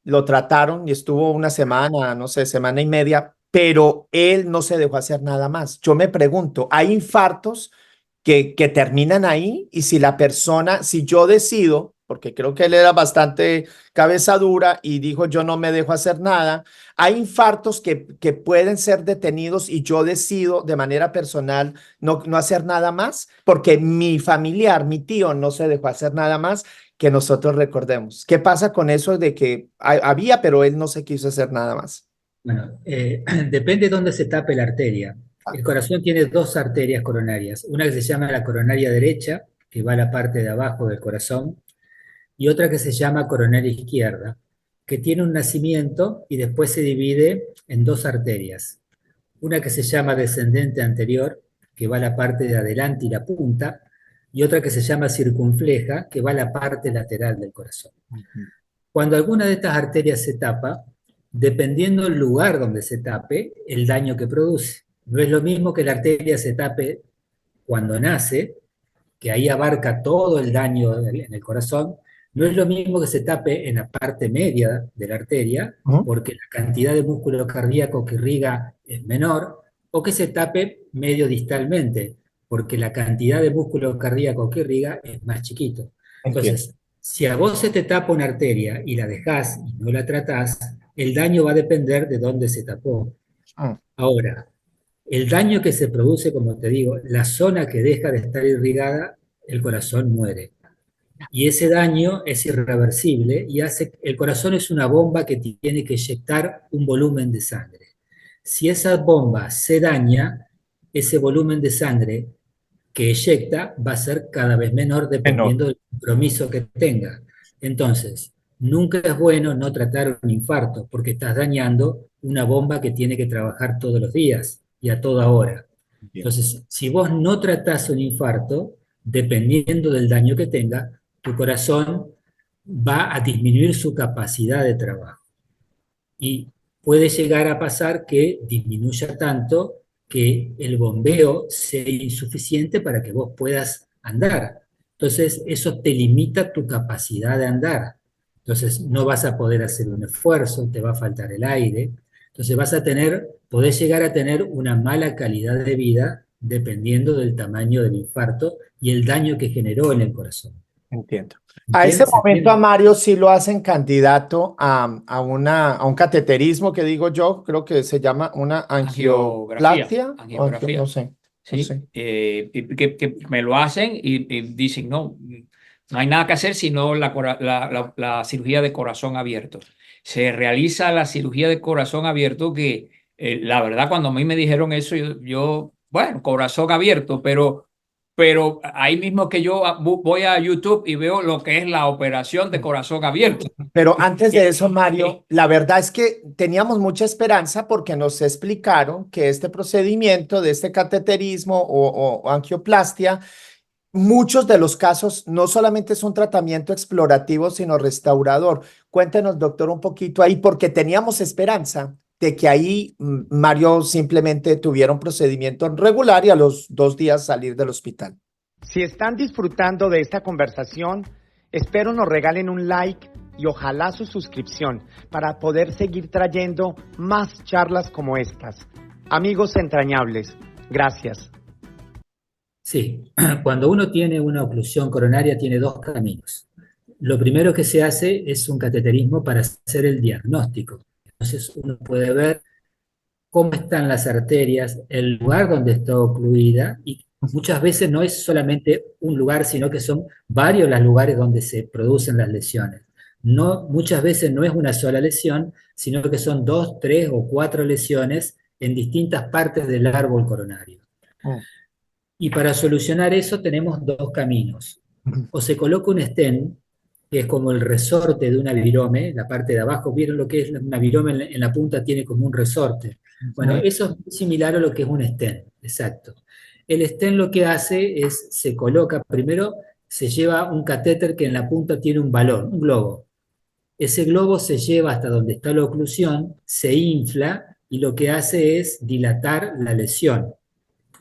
S1: lo trataron y estuvo una semana, no sé, semana y media, pero él no se dejó hacer nada más. Yo me pregunto, ¿hay infartos que terminan ahí? Y si la persona, si yo decido, porque creo que él era bastante cabeza dura y dijo yo no me dejo hacer nada, hay infartos que pueden ser detenidos y yo decido de manera personal no hacer nada más, porque mi familiar, mi tío, no se dejó hacer nada más que nosotros recordemos. ¿Qué pasa con eso de que había, pero él no se quiso hacer nada más?
S3: Bueno, depende de dónde se tape la arteria. El corazón tiene dos arterias coronarias, una que se llama la coronaria derecha, que va a la parte de abajo del corazón, y otra que se llama coronaria izquierda, que tiene un nacimiento y después se divide en dos arterias. Una que se llama descendente anterior, que va a la parte de adelante y la punta, y otra que se llama circunfleja, que va a la parte lateral del corazón.
S1: Ujú.
S3: Cuando alguna de estas arterias se tapa, dependiendo del lugar donde se tape, el daño que produce. No es lo mismo que la arteria se tape cuando nace, que ahí abarca todo el daño en el corazón, no es lo mismo que se tape en la parte media de la arteria,
S1: Ujú.
S3: porque la cantidad de músculo cardíaco que irriga es menor, o que se tape medio distalmente, porque la cantidad de músculo cardíaco que irriga es más chiquito.
S1: Entiendo.
S3: Entonces, si a vos se te tapa una arteria y la dejás y no la tratás, el daño va a depender de dónde se tapó.
S1: Mm.
S3: Ahora, el daño que se produce, como te digo, la zona que deja de estar irrigada, el corazón muere. Y ese daño es irreversible y el corazón es una bomba que tiene que inyectar un volumen de sangre. Si esa bomba se daña, ese volumen de sangre que eyecta va a ser cada vez menor
S1: Menor.
S3: dependiendo del compromiso que tenga. Entonces, nunca es bueno no tratar un infarto porque estás dañando una bomba que tiene que trabajar todos los días y a toda hora.
S1: Entiendo.
S3: Entonces, si vos no tratás un infarto, dependiendo del daño que tenga, tu corazón va a disminuir su capacidad de trabajo. Y puede llegar a pasar que disminuya tanto que el bombeo sea insuficiente para que vos puedas andar. Entonces, eso te limita tu capacidad de andar. Entonces, no vas a poder hacer un esfuerzo, te va a faltar el aire. Entonces, podés llegar a tener una mala calidad de vida dependiendo del tamaño del infarto y el daño que generó en el corazón.
S1: Entiendo. A ese
S3: ¿Se
S1: momento a
S3: entiende?
S1: Mario sí lo hacen candidato a un cateterismo que digo yo, creo que se llama una angioplastia, no
S2: Angiografía.
S1: sé, no
S2: Sí,
S1: sé.
S2: que me lo hacen y dicen, no, no hay nada que hacer sino la cirugía de corazón abierto. Se realiza la cirugía de corazón abierto que, la verdad, cuando a mí me dijeron eso, bueno, corazón abierto, pero ahí mismo que yo voy a YouTube y veo lo que es la operación de corazón abierto.
S1: Pero antes de eso, Mario, la verdad es que teníamos mucha esperanza porque nos explicaron que este procedimiento de este cateterismo o angioplastia, muchos de los casos no solamente es un tratamiento explorativo, sino restaurador. Cuéntenos, doctor, un poquito ahí, porque teníamos esperanza de que ahí Mario simplemente tuviera un procedimiento regular y a los 2 días salir del hospital. Si están disfrutando de esta conversación, espero nos regalen un like y ojalá su suscripción para poder seguir trayendo más charlas como estas. Amigos entrañables, gracias.
S3: Sí, cuando uno tiene una oclusión coronaria tiene dos caminos. Lo primero que se hace es un cateterismo para hacer el diagnóstico. Entonces uno puede ver cómo están las arterias, el lugar donde está ocluida, y muchas veces no es solamente un lugar, sino que son varios los lugares donde se producen las lesiones. No, muchas veces no es una sola lesión, sino que son 2, 3 o 4 lesiones en distintas partes del árbol coronario. Y para solucionar eso tenemos dos caminos. O se coloca un stent, que es como el resorte de una virome, la parte de abajo, ¿vieron lo que es una virome en la punta? Tiene como un resorte. Bueno, eso es similar a lo que es un stent, exacto. El stent lo que hace es, se coloca, primero se lleva un catéter que en la punta tiene un balón, un globo. Ese globo se lleva hasta donde está la oclusión, se infla y lo que hace es dilatar la lesión.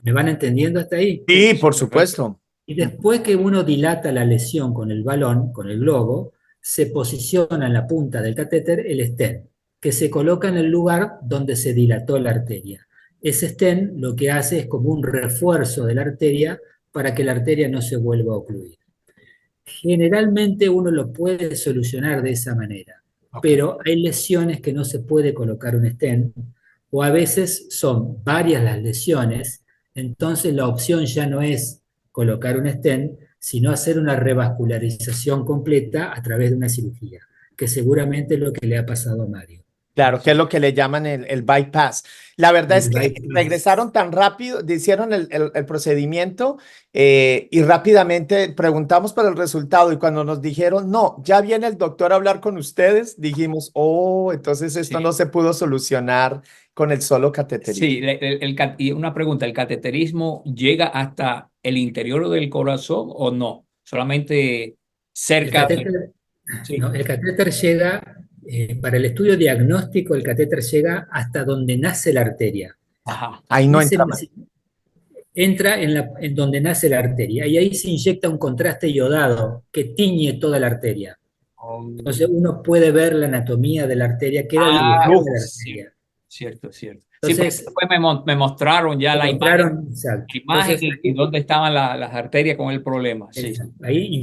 S3: ¿Me van entendiendo hasta ahí?
S1: Sí, por supuesto.
S3: Y después que uno dilata la lesión con el balón, con el globo, se posiciona en la punta del catéter el stent, que se coloca en el lugar donde se dilató la arteria. Ese stent lo que hace es como un refuerzo de la arteria para que la arteria no se vuelva a ocluir. Generalmente uno lo puede solucionar de esa manera, pero hay lesiones que no se puede colocar un stent, o a veces son varias las lesiones, entonces la opción ya no es colocar un stent, sino hacer una revascularización completa a través de una cirugía, que seguramente es lo que le ha pasado a Mario.
S1: Claro, que es lo que le llaman el bypass. La verdad es
S3: El
S1: que
S3: bypass.
S1: regresaron tan rápido, hicieron el procedimiento y rápidamente preguntamos por el resultado y cuando nos dijeron, no, ya viene el doctor a hablar con ustedes, dijimos, oh, entonces esto
S2: Sí.
S1: no se pudo solucionar con el solo cateterismo.
S2: Sí, y una pregunta, ¿el cateterismo llega hasta el interior del corazón o no? Solamente
S3: El
S2: cerca de...
S3: catéter,
S2: Sí.
S3: no, el catéter llega, para el estudio diagnóstico, el catéter llega hasta donde nace la arteria.
S2: Ajá.
S1: Ahí no
S3: Ese
S1: entra más.
S3: entra en donde nace la arteria y ahí se inyecta un contraste iodado que tiñe toda la arteria. Entonces uno puede ver la anatomía de la arteria, queda dibujada la
S2: Sí,
S3: arteria.
S2: cierto, cierto. Sí, porque
S3: Entonces,
S2: después me mostraron ya la
S3: encontraron, exacto.
S2: imagen
S3: Entonces,
S2: y dónde estaban las arterias con el problema. Sí.
S3: exacto. Ahí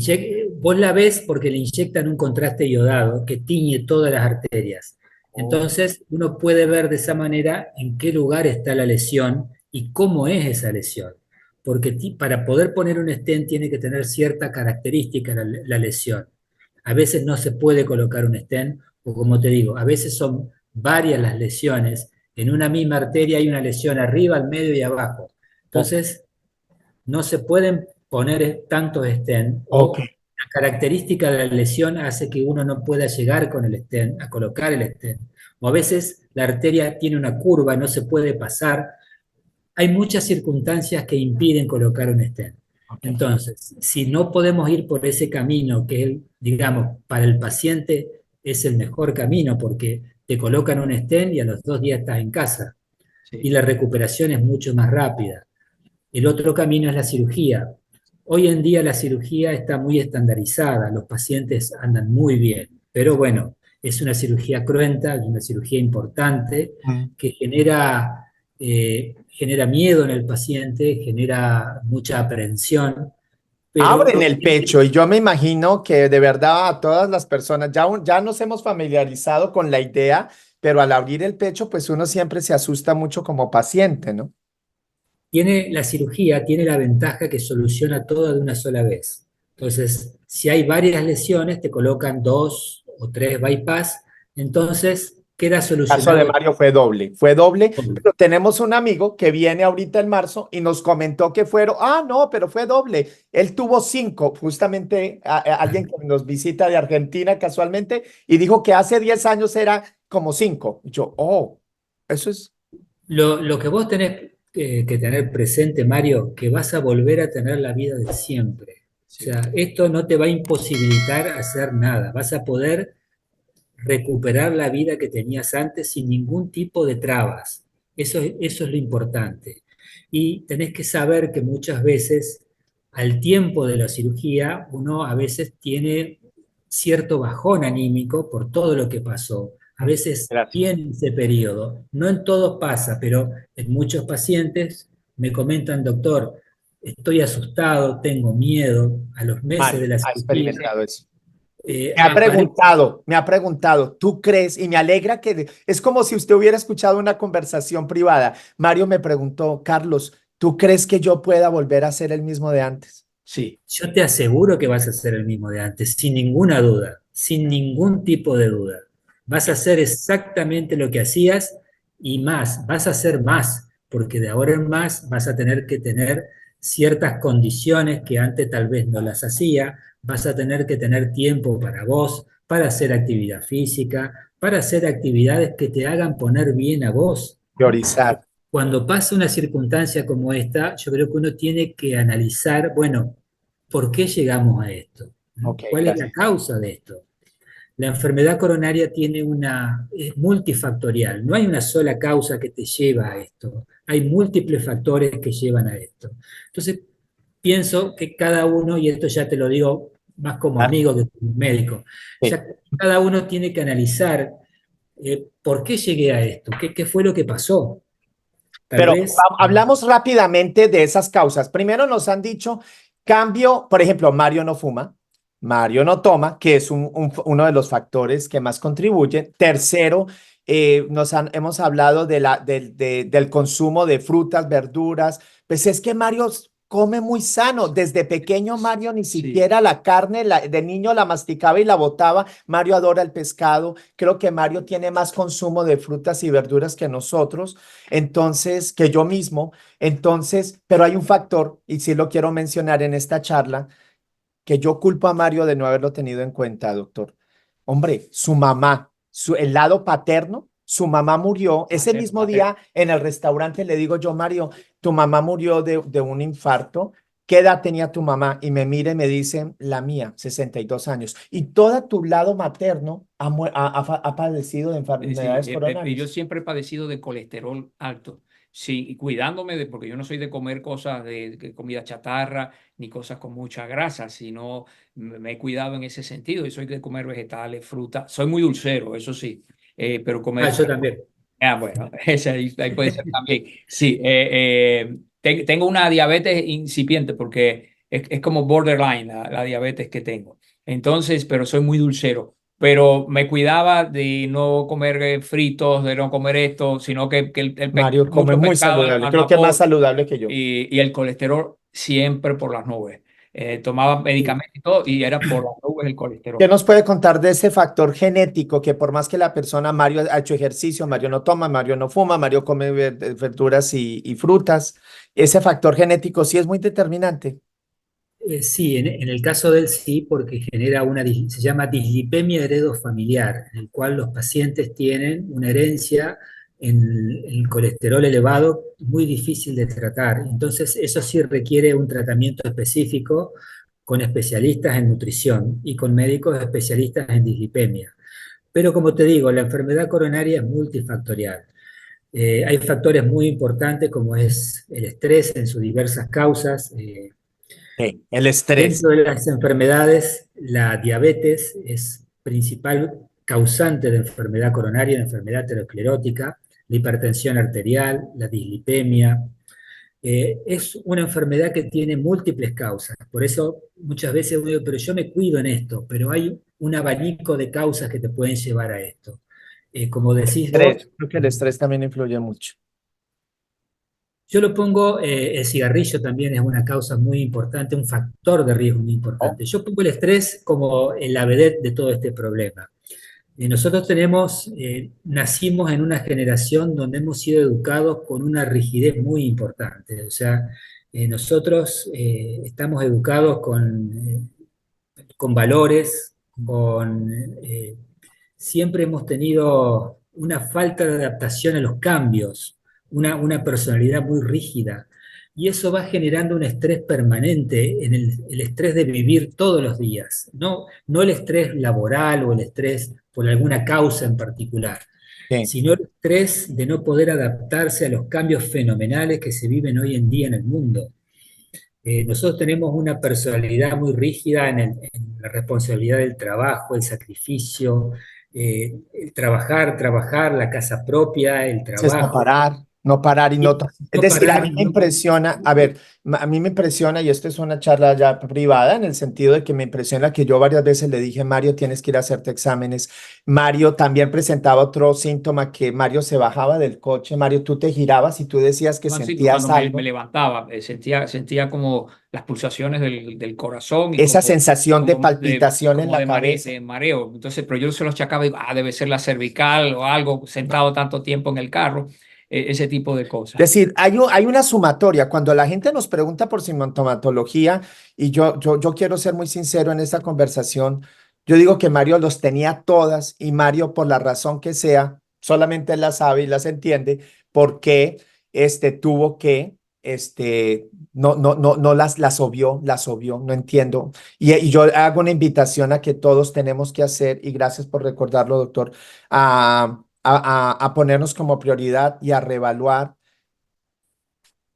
S3: vos la ves porque le inyectan un contraste iodado que tiñe todas las arterias. Entonces, uno puede ver de esa manera en qué lugar está la lesión y cómo es esa lesión. Porque para poder poner un stent tiene que tener cierta característica la lesión. A veces no se puede colocar un stent, o como te digo, a veces son varias las lesiones. En una misma arteria hay una lesión arriba, al medio y abajo. Entonces, no se pueden poner tantos stent o la característica de la lesión hace que uno no pueda llegar con el stent, a colocar el stent. O a veces la arteria tiene una curva, no se puede pasar. Hay muchas circunstancias que impiden colocar un stent. Entonces, si no podemos ir por ese camino que, digamos, para el paciente es el mejor camino porque te colocan un stent y a los 2 días estás en casa. y la recuperación es mucho más rápida. El otro camino es la cirugía. Hoy en día la cirugía está muy estandarizada, los pacientes andan muy bien, pero bueno, es una cirugía cruenta, es una cirugía importante
S4: Mm.
S3: que genera miedo en el paciente, genera mucha aprensión, pero
S4: Abren el pecho y yo me imagino que de verdad a todas las personas, ya nos hemos familiarizado con la idea, pero al abrir el pecho, pues uno siempre se asusta mucho como paciente, ¿no?
S3: la cirugía tiene la ventaja que soluciona todo de una sola vez. Entonces, si hay varias lesiones, te colocan 2 o 3 bypass, entonces queda
S4: El caso de
S3: solucionado.
S4: Mario fue doble, pero tenemos un amigo que viene ahorita en marzo y nos comentó que no, pero fue doble. Él tuvo 5, justamente alguien que nos visita de Argentina casualmente, y dijo que hace 10 años era como 5. Y yo, eso es,
S3: Lo que vos tenés que tener presente, Mario, que vas a volver a tener la vida de siempre. O sea, esto no te va a imposibilitar hacer nada. Vas a poder recuperar la vida que tenías antes sin ningún tipo de trabas. Eso es lo importante. Y tenés que saber que muchas veces, al tiempo de la cirugía, uno a veces tiene cierto bajón anímico por todo lo que pasó. A veces
S4: gracias.
S3: tiene ese periodo. No en todos pasa, pero en muchos pacientes me comentan, doctor, estoy asustado, tengo miedo, a los meses de
S4: Mario
S3: la
S4: ha
S3: cirugía.
S4: experimentado eso.
S3: eh,
S4: Me ha preguntado, ¿tú crees? Y me alegra que es como si usted hubiera escuchado una conversación privada. Mario me preguntó, Carlos, ¿tú crees que yo pueda volver a ser el mismo de antes?
S2: Sí,
S3: Yo te aseguro que vas a ser el mismo de antes, sin ninguna duda, sin ningún tipo de duda. Vas a hacer exactamente lo que hacías y más, vas a hacer más, porque de ahora en más vas a tener que tener ciertas condiciones que antes tal vez no las hacía, vas a tener que tener tiempo para vos, para hacer actividad física, para hacer actividades que te hagan poner bien a vos.
S4: Priorizar.
S3: Cuando pasa una circunstancia como esta, yo creo que uno tiene que analizar, bueno, ¿por qué llegamos a esto?
S4: Ok,
S3: ¿Cuál es la
S4: gracias.
S3: causa de esto? La enfermedad coronaria es multifactorial, no hay una sola causa que te lleva a esto, hay múltiples factores que llevan a esto. Entonces, pienso que cada uno, y esto ya te lo digo más como
S4: Claro.
S3: amigo que como médico,
S4: Sí.
S3: ya cada uno tiene que analizar por qué llegué a esto, qué fue lo que pasó. Tal
S4: Pero
S3: vez
S4: hablamos rápidamente de esas causas. Primero nos han dicho cambio, por ejemplo, Mario no fuma, Mario no toma, que es uno de los factores que más contribuyen. Tercero, hemos hablado del consumo de frutas, verduras. Pues es que Mario come muy sano. Desde pequeño Mario ni
S2: Sí.
S4: siquiera la carne, de niño la masticaba y la botaba. Mario adora el pescado. Creo que Mario tiene más consumo de frutas y verduras que nosotros. Entonces, que yo mismo. Entonces, pero hay un factor, y sí lo quiero mencionar en esta charla, que yo culpo a Mario de no haberlo tenido en cuenta, doctor. Hombre, su mamá, el lado paterno, su mamá murió ese mismo día en el restaurante. Le digo yo, Mario, tu mamá murió de un infarto. ¿Qué edad tenía tu mamá? Y me mira y me dice, la mía, 62 años. Y todo tu lado materno ha padecido de
S2: Sí,
S4: enfermedades
S2: y yo
S4: coronarias.
S2: siempre he padecido de colesterol alto. Sí, y cuidándome porque yo no soy de comer cosas de comida chatarra ni cosas con mucha grasa, sino me he cuidado en ese sentido. Y soy de comer vegetales, fruta. Soy muy dulcero, eso sí, pero comer.
S3: yo también.
S2: Bueno, ese ahí puede ser también. Sí, tengo una diabetes incipiente porque es como borderline la diabetes que tengo. Entonces, pero soy muy dulcero. Pero me cuidaba de no comer fritos, de no comer esto, sino que
S4: Mario come
S2: mucho
S4: muy
S2: pescado
S4: saludable.
S2: al
S4: Creo que es más
S2: vapor
S4: saludable que yo.
S2: y el colesterol siempre por las nubes. Tomaba medicamentos y todo y era por las nubes el
S4: ¿Qué
S2: colesterol.
S4: nos puede contar de ese factor genético que por más que la persona, Mario ha hecho ejercicio, Mario no toma, Mario no fuma, Mario come verduras y frutas, ese factor genético sí es muy determinante?
S3: Sí, en el caso del sí, porque genera se llama dislipemia heredofamiliar, en el cual los pacientes tienen una herencia en el colesterol elevado muy difícil de tratar. Entonces, eso sí requiere un tratamiento específico con especialistas en nutrición y con médicos especialistas en dislipemia. Pero como te digo, la enfermedad coronaria es multifactorial. Hay factores muy importantes como es el estrés en sus diversas causas.
S4: Sí, el estrés.
S3: Dentro de las enfermedades, la diabetes es principal causante de enfermedad coronaria, de enfermedad aterosclerótica, la hipertensión arterial, la dislipemia. Es una enfermedad que tiene múltiples causas. Por eso muchas veces uno dice, pero yo me cuido en esto, pero hay un abanico de causas que te pueden llevar a esto. Como decís vos,
S4: Estrés. Creo que el estrés también influye mucho.
S3: yo lo pongo, el cigarrillo también es una causa muy importante, un factor de riesgo muy
S4: Oh,
S3: importante. Yo pongo el estrés como la vedette de todo este problema. Nosotros nacimos en una generación donde hemos sido educados con una rigidez muy importante. O sea, nosotros estamos educados con valores, eh, siempre hemos tenido una falta de adaptación a los cambios, una personalidad muy rígida. Y eso va generando un estrés permanente, el estrés de vivir todos los días, no el estrés laboral o el estrés por alguna causa en particular,
S4: sí.
S3: sino el estrés de no poder adaptarse a los cambios fenomenales que se viven hoy en día en el mundo. Nosotros tenemos una personalidad muy rígida en la responsabilidad del trabajo, el sacrificio, el trabajar, la casa propia, el
S4: Es no
S3: trabajo.
S4: parar, no parar y no.
S3: Y
S4: Es
S3: no
S4: decir, a
S3: parar,
S4: mí me impresiona, a ver, a mí me impresiona, y esto es una charla ya privada, en el sentido de que me impresiona que yo varias veces le dije, Mario, tienes que ir a hacerte exámenes. Mario también presentaba otro síntoma, que Mario se bajaba del coche. Mario, tú te girabas y tú decías que
S2: Así,
S4: sentías
S2: cuando me
S4: algo.
S2: levantaba, sentía como las pulsaciones del corazón y
S4: Esa sensación de palpitación en
S2: como
S4: la cabeza.
S2: de mareo. Entonces, pero yo se los achacaba y digo, debe ser la cervical o algo, sentado tanto tiempo en el carro, ese tipo de cosas.
S4: Es decir, hay una sumatoria. Cuando la gente nos pregunta por sintomatología, y yo quiero ser muy sincero en esta conversación, yo digo que Mario los tenía todas, y Mario, por la razón que sea, solamente él las sabe y las entiende, por qué tuvo que, no las obvió, no entiendo. Y yo hago una invitación a que todos tenemos que hacer, y gracias por recordarlo, doctor, a ponernos como prioridad y a reevaluar.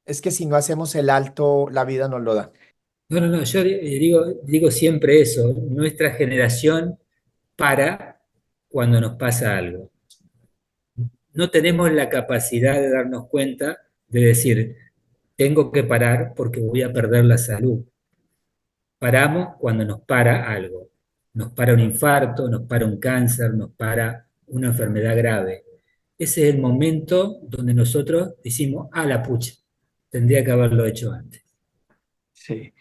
S4: Es que si no hacemos el alto, la vida nos lo da.
S3: no, yo digo siempre eso, nuestra generación para cuando nos pasa algo. No tenemos la capacidad de darnos cuenta de decir, tengo que parar porque voy a perder la salud. Paramos cuando nos para algo. Nos para un infarto, nos para un cáncer, nos para una enfermedad grave. Ese es el momento donde nosotros decimos, la pucha, tendría que haberlo hecho antes.
S2: Sí.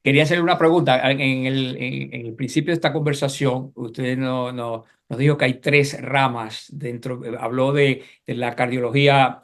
S2: Quería hacerle una pregunta. En el principio de esta conversación, usted nos dijo que hay tres ramas dentro. Habló de la cardiología,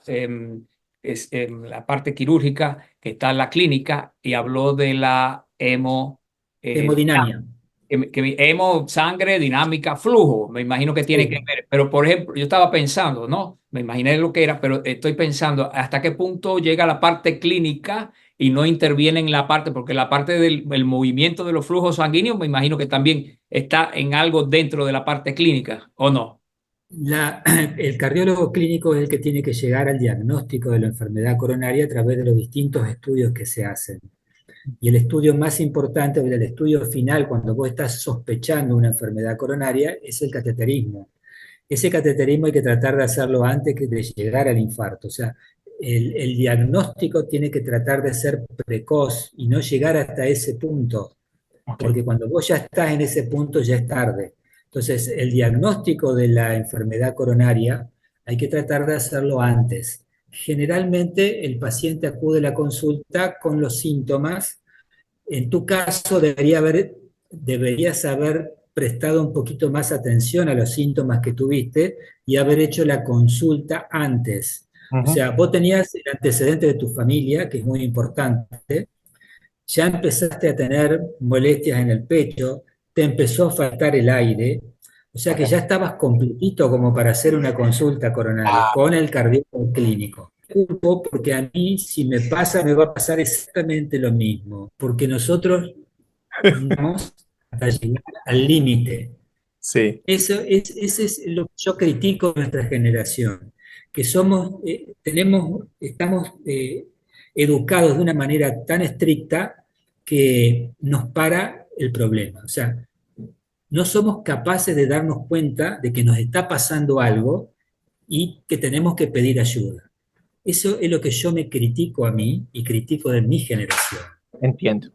S2: la parte quirúrgica, que está en la clínica, y habló de la
S3: Hemodinamia.
S2: hemo, sangre, dinámica, flujo. Me imagino que tiene que
S3: Sí.
S2: ver. Pero, por ejemplo, yo estaba pensando, ¿no? Me imaginé lo que era, pero estoy pensando hasta qué punto llega la parte clínica y no interviene en la parte, porque la parte del movimiento de los flujos sanguíneos, me imagino que también está en algo dentro de la parte clínica, ¿o no?
S3: El cardiólogo clínico es el que tiene que llegar al diagnóstico de la enfermedad coronaria a través de los distintos estudios que se hacen. Y el estudio más importante, el estudio final, cuando vos estás sospechando una enfermedad coronaria, es el cateterismo. Ese cateterismo hay que tratar de hacerlo antes de llegar al infarto. O sea, el diagnóstico tiene que tratar de ser precoz y no llegar hasta ese punto,
S4: Ok.
S3: porque cuando vos ya estás en ese punto ya es tarde. Entonces, el diagnóstico de la enfermedad coronaria hay que tratar de hacerlo antes. Generalmente el paciente acude a la consulta con los síntomas. En tu caso deberías haber prestado un poquito más atención a los síntomas que tuviste y haber hecho la consulta antes. O
S4: Ujú.
S3: sea, vos tenías el antecedente de tu familia, que es muy importante, ya empezaste a tener molestias en el pecho, te empezó a faltar el aire, o sea que
S4: Ok.
S3: ya estabas completito como para hacer una consulta coronaria
S4: Ah,
S3: con el cardiólogo clínico. Culpo porque a mí, si me pasa, me va a pasar exactamente lo mismo, porque nosotros vamos hasta llegar al límite.
S4: sí.
S3: Ese es lo que yo critico de nuestra generación, que estamos educados de una manera tan estricta que nos para el problema. O sea, no somos capaces de darnos cuenta de que nos está pasando algo y que tenemos que pedir ayuda. Eso es lo que yo me critico a mí y critico de mi generación.
S4: Entiendo.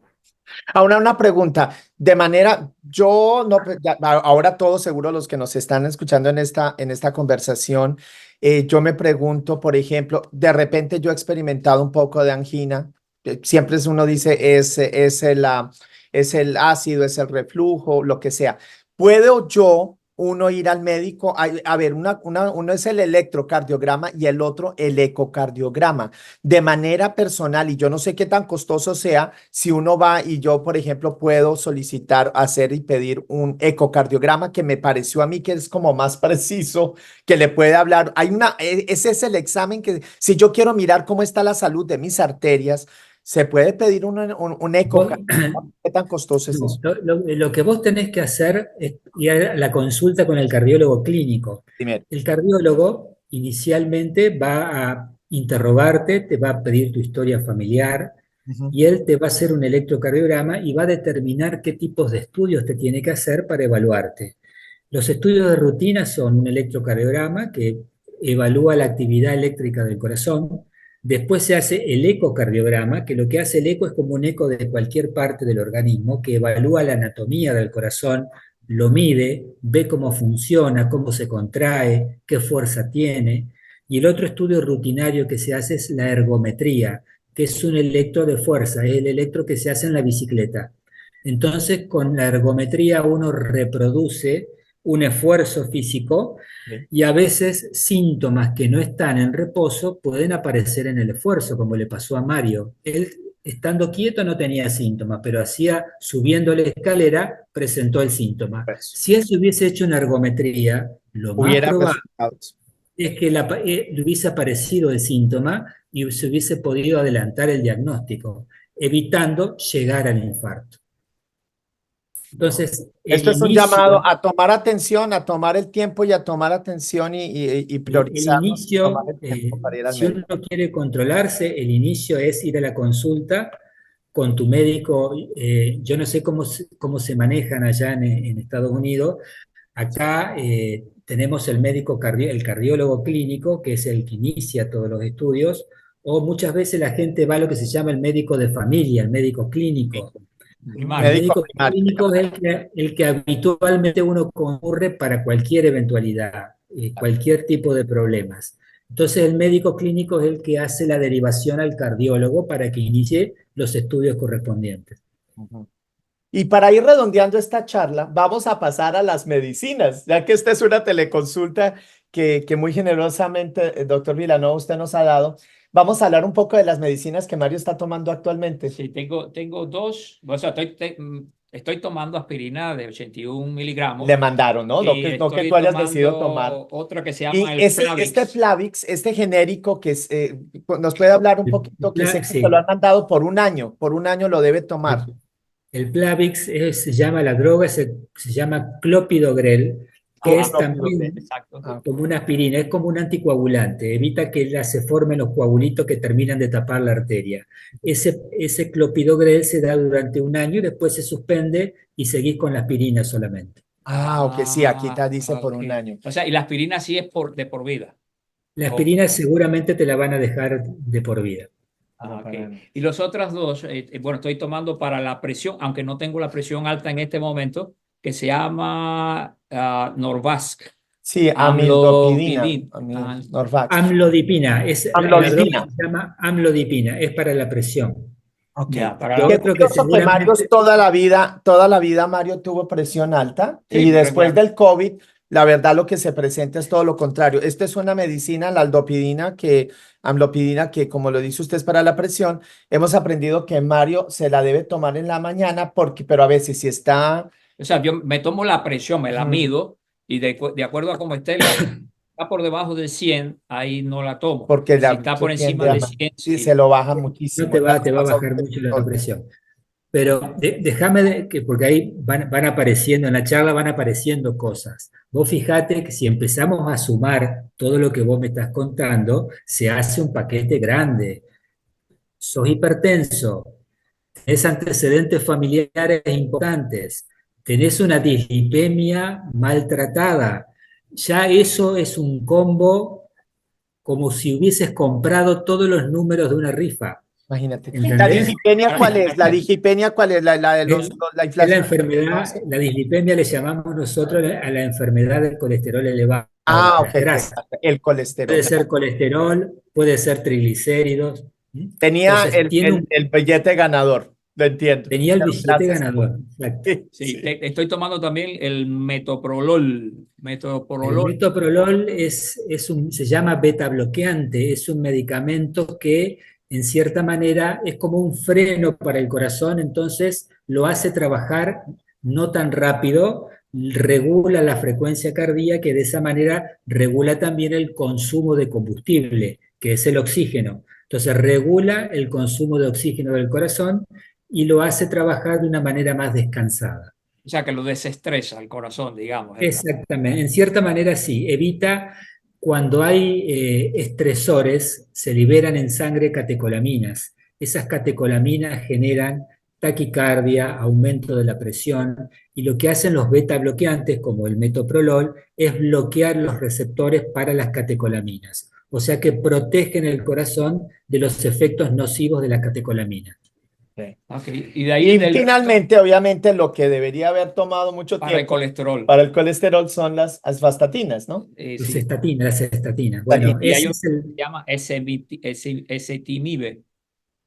S4: Ahora una pregunta, de manera, yo no, ahora todos seguro los que nos están escuchando en esta conversación, yo me pregunto, por ejemplo, de repente yo he experimentado un poco de angina, siempre uno dice es el ácido, es el reflujo, lo que sea. ¿Puedo uno ir al médico? A ver, uno es el electrocardiograma y el otro el ecocardiograma. De manera personal, y yo no sé qué tan costoso sea, si uno va y yo, por ejemplo, puedo solicitar, hacer y pedir un ecocardiograma que me pareció a mí que es como más preciso, que le puede hablar. Ese es el examen que, si yo quiero mirar cómo está la salud de mis arterias, ¿se puede pedir un ecocardiograma? ¿Qué tan costoso es eso?
S3: Lo que vos tenés que hacer es ir a la consulta con el cardiólogo clínico.
S4: Primero.
S3: El cardiólogo inicialmente va a interrogarte, te va a pedir tu historia familiar y él te va a hacer un electrocardiograma y va a determinar qué tipos de estudios te tiene que hacer para evaluarte. Los estudios de rutina son un electrocardiograma que evalúa la actividad eléctrica del corazón. Después se hace el ecocardiograma, que lo que hace el eco es como un eco de cualquier parte del organismo, que evalúa la anatomía del corazón, lo mide, ve cómo funciona, cómo se contrae, qué fuerza tiene. Y el otro estudio rutinario que se hace es la ergometría, que es un electro de fuerza, es el electro que se hace en la bicicleta. Entonces, con la ergometría uno reproduce un esfuerzo físico y a veces síntomas que no están en reposo pueden aparecer en el esfuerzo, como le pasó a Mario. Él, estando quieto, no tenía síntomas, pero subiendo la escalera, presentó el síntoma. Si él se hubiese hecho una ergometría, lo más probable es que le hubiese aparecido el síntoma y se hubiese podido adelantar el diagnóstico, evitando llegar al infarto. Entonces,
S4: esto es un llamado a tomar atención, a tomar el tiempo y a tomar atención y priorizar.
S3: El inicio, si uno quiere controlarse, el inicio es ir a la consulta con tu médico. Yo no sé cómo se manejan allá en Estados Unidos. Acá tenemos el el cardiólogo clínico, que es el que inicia todos los estudios, o muchas veces la gente va a lo que se llama el médico de familia, el médico clínico. El médico clínico es el que habitualmente uno concurre para cualquier eventualidad, cualquier tipo de problemas. Entonces el médico clínico es el que hace la derivación al cardiólogo para que inicie los estudios correspondientes.
S4: Y para ir redondeando esta charla, vamos a pasar a las medicinas, ya que esta es una teleconsulta que muy generosamente, doctor Vilanova, usted nos ha dado. Vamos a hablar un poco de las medicinas que Mario está tomando actualmente.
S2: Sí, tengo dos, o sea, estoy tomando aspirina de 81 miligramos.
S4: Le mandaron, ¿no? Lo que tú hayas decidido tomar.
S2: Otra que se
S4: Y
S2: llama el Plavix.
S4: este Plavix, este genérico que es, nos puede hablar un poquito, que sé que lo han mandado por un año lo debe tomar.
S3: El Plavix la droga se llama clopidogrel, que es también como una aspirina, es como un anticoagulante, evita que se formen los coagulitos que terminan de tapar la arteria. Ese clopidogrel se da durante un año y después se suspende y seguís con la aspirina solamente.
S4: Ok, sí, aquí te dice por un año.
S2: O sea, y la aspirina sí es de por vida.
S3: La aspirina seguramente te la van a dejar de por vida.
S2: Okay. Y los otros dos, bueno, estoy tomando para la presión, aunque no tengo la presión alta en este momento, que se llama Norvasc.
S4: Sí, amlodipina.
S3: Amlodipina. Amlodipina. Se llama amlodipina, es para la presión.
S4: Okay. Yo creo que Mario toda la vida Mario tuvo presión alta, sí, y después del COVID, la verdad lo que se presenta es todo lo contrario. Esta es una medicina, la amlodipina, que como lo dice usted es para la presión. Hemos aprendido que Mario se la debe tomar en la mañana, pero a veces si está...
S2: O sea, yo me tomo la presión, me la mido, y de acuerdo a cómo esté, está por debajo de 100, ahí no la tomo.
S4: Porque
S2: si está por encima de 100,
S4: sí, se lo baja muchísimo.
S3: No te va a bajar mucho la presión. Pero déjame que, porque ahí van apareciendo, en la charla van apareciendo cosas. Vos fijate que si empezamos a sumar todo lo que vos me estás contando, se hace un paquete grande. Sos hipertenso, tenés antecedentes familiares importantes, tenés una dislipemia maltratada. Ya eso es un combo como si hubieses comprado todos los números de una rifa.
S4: Imagínate. ¿La
S3: ¿Entendés?
S4: digipenia cuál es? ¿La digipenia cuál es? La de
S3: Es,
S4: la
S3: es la
S4: inflación.
S3: enfermedad, la dislipemia le llamamos nosotros a la enfermedad del colesterol elevado,
S4: Ah,
S3: de
S4: ok,
S3: las grasas.
S4: el colesterol.
S3: Puede ser colesterol, puede ser triglicéridos.
S4: Tenía
S3: Entonces,
S4: el billete ganador, lo entiendo.
S3: tenía el billete
S4: Gracias.
S3: ganador. Exacto.
S4: Sí,
S2: Sí,
S4: sí.
S2: estoy tomando también el metoprolol.
S3: El metoprolol se llama beta bloqueante, es un medicamento que en cierta manera es como un freno para el corazón, entonces lo hace trabajar no tan rápido, regula la frecuencia cardíaca y de esa manera regula también el consumo de combustible, que es el oxígeno. Entonces regula el consumo de oxígeno del corazón y lo hace trabajar de una manera más descansada.
S2: O sea, que lo desestresa al corazón, digamos.
S3: Exactamente, en cierta manera sí, evita cuando hay estresores, se liberan en sangre catecolaminas. Esas catecolaminas generan taquicardia, aumento de la presión, y lo que hacen los beta bloqueantes, como el metoprolol, es bloquear los receptores para las catecolaminas. O sea que protegen el corazón de los efectos nocivos de las catecolaminas.
S4: Ok.
S2: Ok, y de ahí
S4: Y finalmente, obviamente, lo que debería haber tomado mucho
S2: para el
S4: tiempo
S2: colesterol.
S4: para el colesterol son las asfastatinas, ¿no?
S3: Las
S2: Sí.
S3: estatinas. Bueno,
S2: Y hay
S3: ese
S2: otro
S3: es el
S2: que se llama ezetimibe.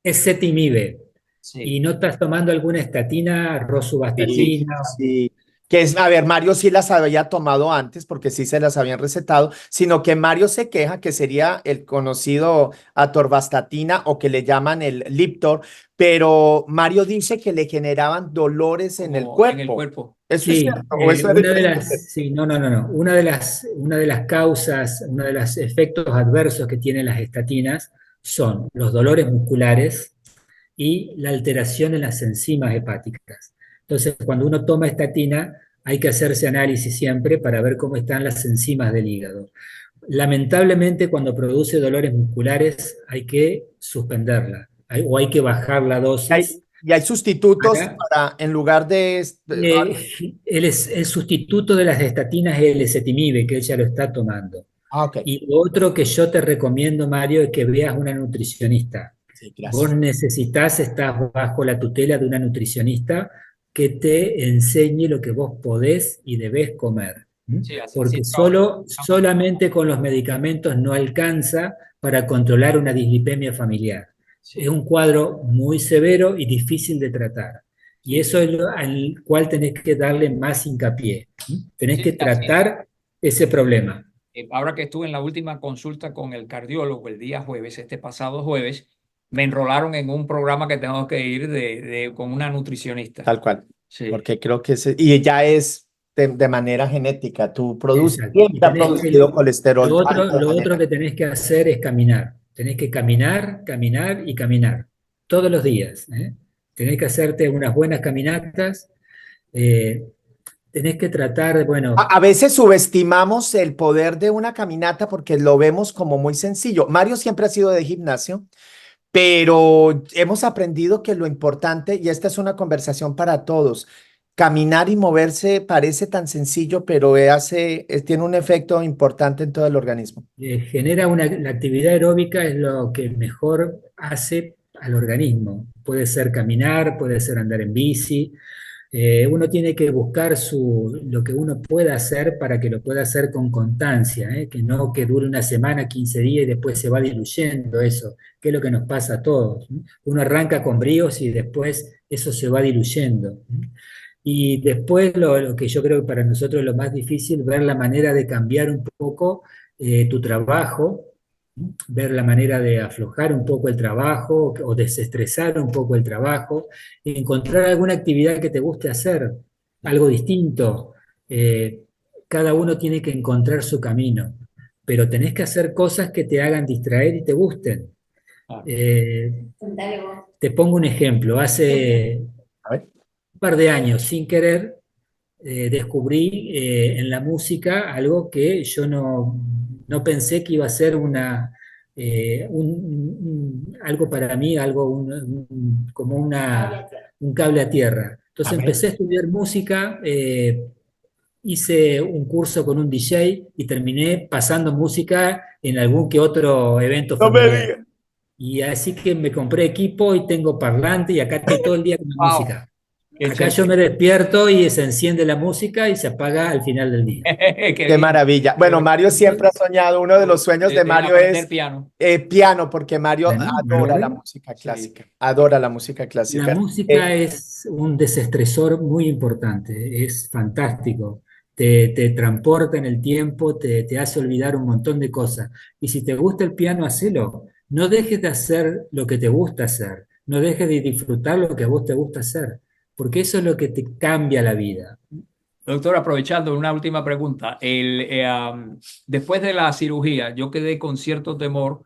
S3: ezetimibe.
S2: Sí.
S3: ¿Y no estás tomando alguna estatina,
S4: Sí,
S3: rosuvastatina?
S4: sí. Que es, a ver, Mario sí las había tomado antes porque sí se las habían recetado, sino que Mario se queja que sería el conocido atorvastatina o que le llaman el Liptor, pero Mario dice que le generaban dolores en el
S2: Como en el
S4: cuerpo.
S2: cuerpo.
S4: ¿Eso es
S3: Sí,
S4: cierto? ¿O eso era invento?
S3: sí, no. Una de las causas, uno de los efectos adversos que tienen las estatinas son los dolores musculares y la alteración en las enzimas hepáticas. Entonces, cuando uno toma estatina, hay que hacerse análisis siempre para ver cómo están las enzimas del hígado. Lamentablemente, cuando produce dolores musculares, hay que suspenderla o hay que bajar la dosis.
S4: Y hay sustitutos
S3: para,
S4: para, en lugar de...
S3: el sustituto de las estatinas es el ezetimibe, que ella lo está tomando.
S4: Ah, ok.
S3: Y lo otro que yo te recomiendo, Mario, es que veas una nutricionista.
S4: Sí,
S3: Vos
S4: gracias.
S3: necesitas, estás bajo la tutela de una nutricionista que te enseñe lo que vos podés y debés comer.
S2: Sí, así, sí,
S3: Porque solamente con los medicamentos no alcanza para controlar una dislipemia familiar.
S2: sí,
S3: Es un cuadro muy severo y difícil de tratar. Y
S2: sí,
S3: eso es lo al cual tenés que darle más hincapié. Tenés que
S2: sí, así es.
S3: tratar ese problema.
S2: Ahora que estuve en la última consulta con el cardiólogo el día jueves, este pasado jueves, me enrolaron en un programa que tengo que ir con una nutricionista.
S4: Tal cual.
S2: Sí.
S4: Porque creo que y ya es de manera genética. Tú produces,
S3: Exacto. Y
S4: siempre ha producido colesterol alto de
S3: lo
S4: manera.
S3: otro que tenés que hacer es caminar. Tenés que caminar, caminar y caminar. Todos los días. Tenés que hacerte unas buenas caminatas. Tenés que tratar de, bueno,
S4: A veces subestimamos el poder de una caminata porque lo vemos como muy sencillo. Mario siempre ha sido de gimnasio, pero hemos aprendido que lo importante, y esta es una conversación para todos, caminar y moverse parece tan sencillo, pero tiene un efecto importante en todo el organismo.
S3: genera la actividad aeróbica es lo que mejor hace al organismo. Puede ser caminar, puede ser andar en bici. Uno tiene que buscar lo que uno pueda hacer para que lo pueda hacer con constancia, que no que dure una semana, 15 días y después se va diluyendo eso, que es lo que nos pasa a todos. Uno arranca con bríos y después eso se va diluyendo. Y después lo que yo creo que para nosotros es lo más difícil, ver la manera de cambiar un poco tu trabajo, ver la manera de aflojar un poco el trabajo o desestresar un poco el trabajo, encontrar alguna actividad que te guste hacer, algo distinto. Cada uno tiene que encontrar su camino, pero tenés que hacer cosas que te hagan distraer y te gusten.
S2: Ah.
S3: Te pongo un ejemplo.
S4: A ver.
S3: un par de años, sin querer, descubrí en la música algo que yo no pensé que iba a ser algo para mí, como un cable a tierra.
S4: A
S3: Entonces
S4: ver.
S3: empecé a estudiar música, hice un curso con un DJ y terminé pasando música en algún que otro evento
S4: No me
S3: familiar.
S4: digas.
S3: Y así que me compré equipo y tengo parlante y acá estoy todo el día con la
S2: Wow,
S3: música.
S2: qué
S3: Acá yo
S2: chévere.
S3: me despierto y se enciende la música y se apaga al final del día.
S2: Qué
S4: Qué
S2: bien.
S4: maravilla.
S2: Qué
S4: Bueno,
S2: bueno.
S4: Mario siempre ha soñado, uno de los sueños de
S2: De
S4: Mario
S2: aprender
S4: es
S2: piano.
S4: piano, porque Mario
S3: Bueno,
S4: adora la
S3: bárbaro.
S4: música
S2: Sí.
S4: clásica, adora la música
S3: La
S4: clásica.
S3: música es un desestresor muy importante, es fantástico. Te transporta en el tiempo, te hace olvidar un montón de cosas. Y si te gusta el piano, hacelo. No dejes de hacer lo que te gusta hacer. No dejes de disfrutar lo que a vos te gusta hacer, porque eso es lo que te cambia la vida.
S2: Doctor, aprovechando una última pregunta. Después de la cirugía, yo quedé con cierto temor,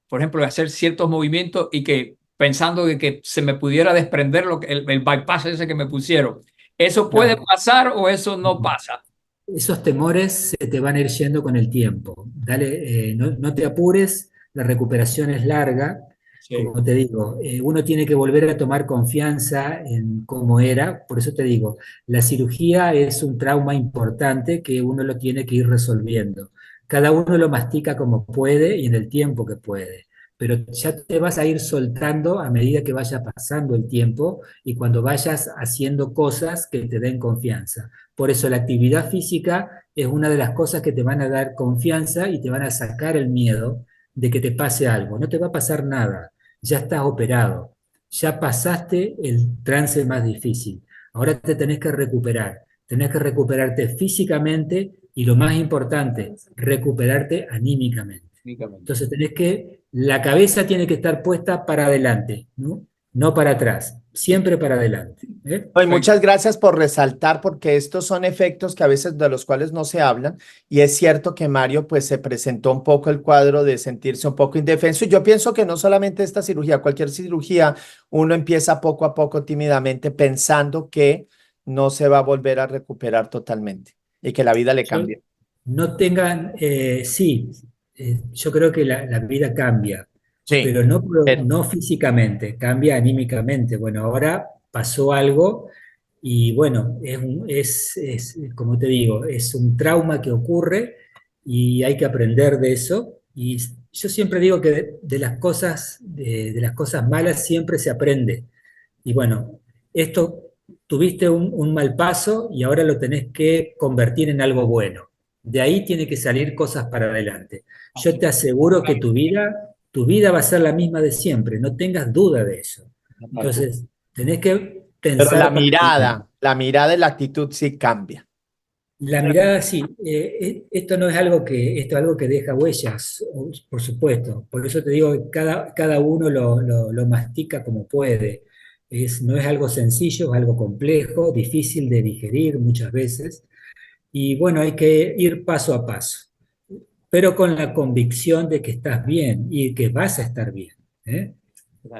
S2: por ejemplo, de hacer ciertos movimientos y que pensando de que se me pudiera desprender el bypass ese que me pusieron. ¿Eso puede
S3: Claro.
S2: pasar o eso no pasa?
S3: Esos temores se te van a ir yendo con el tiempo. Dale, no te apures, la recuperación es larga.
S2: Sí.
S3: Como te digo, uno tiene que volver a tomar confianza en cómo era. Por eso te digo, la cirugía es un trauma importante que uno lo tiene que ir resolviendo. Cada uno lo mastica como puede y en el tiempo que puede. Pero ya te vas a ir soltando a medida que vaya pasando el tiempo y cuando vayas haciendo cosas que te den confianza. Por eso la actividad física es una de las cosas que te van a dar confianza y te van a sacar el miedo de que te pase algo. No te va a pasar nada, ya estás operado, ya pasaste el trance más difícil. Ahora te tenés que recuperarte físicamente y lo más importante, recuperarte anímicamente.
S2: Únicamente.
S3: Entonces la cabeza tiene que estar puesta para adelante, ¿no? No para atrás, siempre para adelante. ¿Eh?
S4: No, y muchas gracias por resaltar, porque estos son efectos que a veces de los cuales no se hablan, y es cierto que Mario pues se presentó un poco el cuadro de sentirse un poco indefenso, y yo pienso que no solamente esta cirugía, cualquier cirugía, uno empieza poco a poco tímidamente pensando que no se va a volver a recuperar totalmente y que la vida le
S3: Yo-
S4: cambia.
S3: No tengan, sí, yo creo que la vida cambia,
S4: Sí,
S3: pero
S4: pero
S3: no físicamente, cambia anímicamente. Bueno, ahora pasó algo y bueno, como te digo, es un trauma que ocurre y hay que aprender de eso. Y yo siempre digo que de las cosas malas siempre se aprende. Y bueno, esto tuviste un mal paso y ahora lo tenés que convertir en algo bueno. De ahí tiene que salir cosas para adelante. Yo
S2: Así
S3: te aseguro que tu vida va a ser la misma de siempre, no tengas duda de eso.
S2: es.
S3: Entonces, tenés que pensar para adelante.
S4: la mirada y la actitud sí cambia.
S3: La mirada, sí, esto no es algo esto es algo que deja huellas, por supuesto. Por eso te digo que cada uno lo mastica como puede. No es algo sencillo, es algo complejo, difícil de digerir muchas veces. Y bueno, hay que ir paso a paso, pero con la convicción de que estás bien y que vas a estar bien. ¿Eh?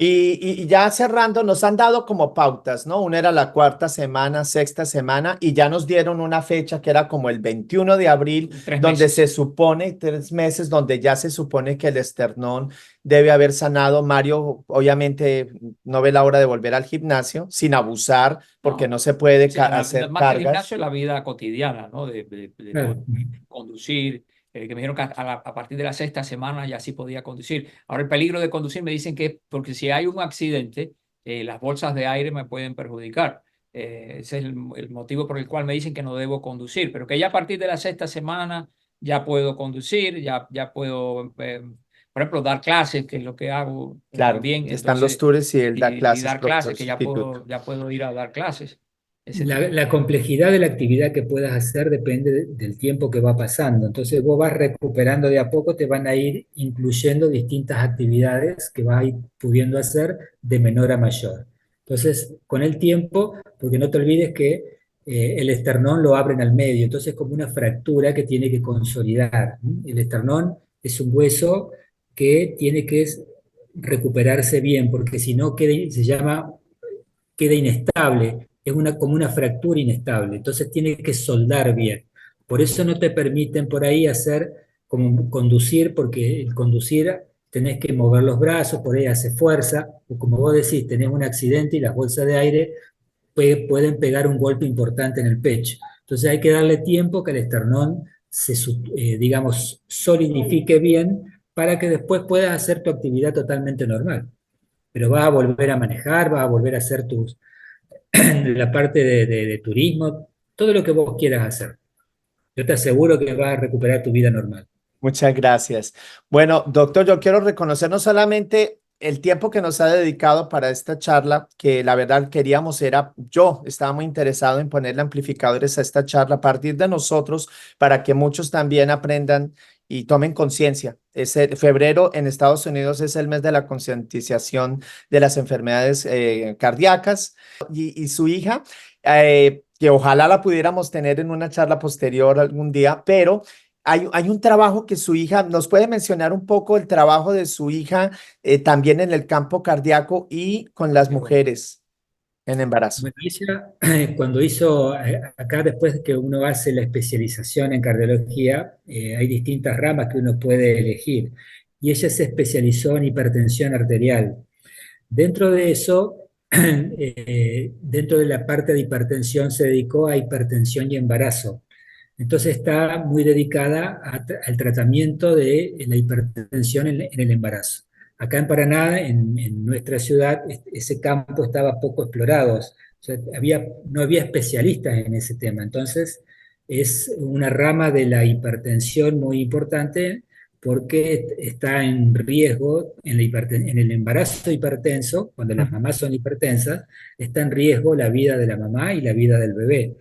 S4: Y ya cerrando, nos han dado como pautas, ¿no? Una era la cuarta semana, sexta semana, y ya nos dieron una fecha que era como el 21 de abril,
S2: Tres
S4: donde
S2: meses.
S4: se supone, 3 meses, donde ya se supone que el esternón debe haber sanado. Mario, obviamente, no ve la hora de volver al gimnasio, sin abusar, porque
S2: No.
S4: no se puede
S2: Sí,
S4: hacer
S2: más que el
S4: cargas.
S2: gimnasio, la vida cotidiana, ¿no? De
S3: Claro.
S2: conducir, que me dijeron que a partir de la sexta semana ya sí podía conducir. Ahora, el peligro de conducir me dicen que es porque si hay un accidente, las bolsas de aire me pueden perjudicar. Ese es el motivo por el cual me dicen que no debo conducir, pero que ya a partir de la sexta semana ya puedo conducir, ya puedo, por ejemplo, dar clases, que es lo que hago
S4: Claro,
S2: también.
S4: están los
S2: Entonces,
S4: tours y él da
S2: y
S4: clases,
S2: dar
S4: profesor
S2: clases, que
S4: sustituto.
S2: ya puedo ir a dar clases. Ese
S3: La,
S2: tipo.
S3: la complejidad de la actividad que puedas hacer depende del tiempo que va pasando. Entonces vos vas recuperando de a poco, te van a ir incluyendo distintas actividades que vas a ir pudiendo hacer de menor a mayor. Entonces, con el tiempo, porque no te olvides que el esternón lo abren al medio, entonces es como una fractura que tiene que consolidar. El esternón es un hueso que tiene que recuperarse bien, porque si no, se llama queda inestable, es como una fractura inestable, entonces tiene que soldar bien. Por eso no te permiten por ahí hacer como conducir, porque el conducir tenés que mover los brazos, por ahí hace fuerza, o como vos decís, tenés un accidente y las bolsas de aire pueden pegar un golpe importante en el pecho. Entonces hay que darle tiempo que el esternón digamos, solidifique bien para que después puedas hacer tu actividad totalmente normal. Pero vas a volver a manejar, vas a volver a hacer la parte de turismo, todo lo que vos quieras hacer. Yo te aseguro que vas a recuperar tu vida normal.
S4: Muchas gracias. Bueno, doctor, yo quiero reconocer no solamente el tiempo que nos ha dedicado para esta charla, que la verdad queríamos yo estaba muy interesado en ponerle amplificadores a esta charla a partir de nosotros para que muchos también aprendan y tomen conciencia. Febrero en Estados Unidos es el mes de la concientización de las enfermedades cardíacas y su hija, que ojalá la pudiéramos tener en una charla posterior algún día, pero hay un trabajo que su hija, ¿nos puede mencionar un poco el trabajo de su hija también en el campo cardíaco y con las mujeres en embarazo?
S3: Bueno, ella, cuando hizo, acá después de que uno hace la especialización en cardiología, hay distintas ramas que uno puede elegir. Y ella se especializó en hipertensión arterial. Dentro de eso, dentro de la parte de hipertensión, se dedicó a hipertensión y embarazo. Entonces está muy dedicada al tratamiento de la hipertensión en el embarazo. Acá en Paraná, en nuestra ciudad, ese campo estaba poco explorado. O sea, no había especialistas en ese tema. Entonces es una rama de la hipertensión muy importante porque está en riesgo en el embarazo hipertenso, cuando las mamás son hipertensas, está en riesgo la vida de la mamá y la vida del bebé.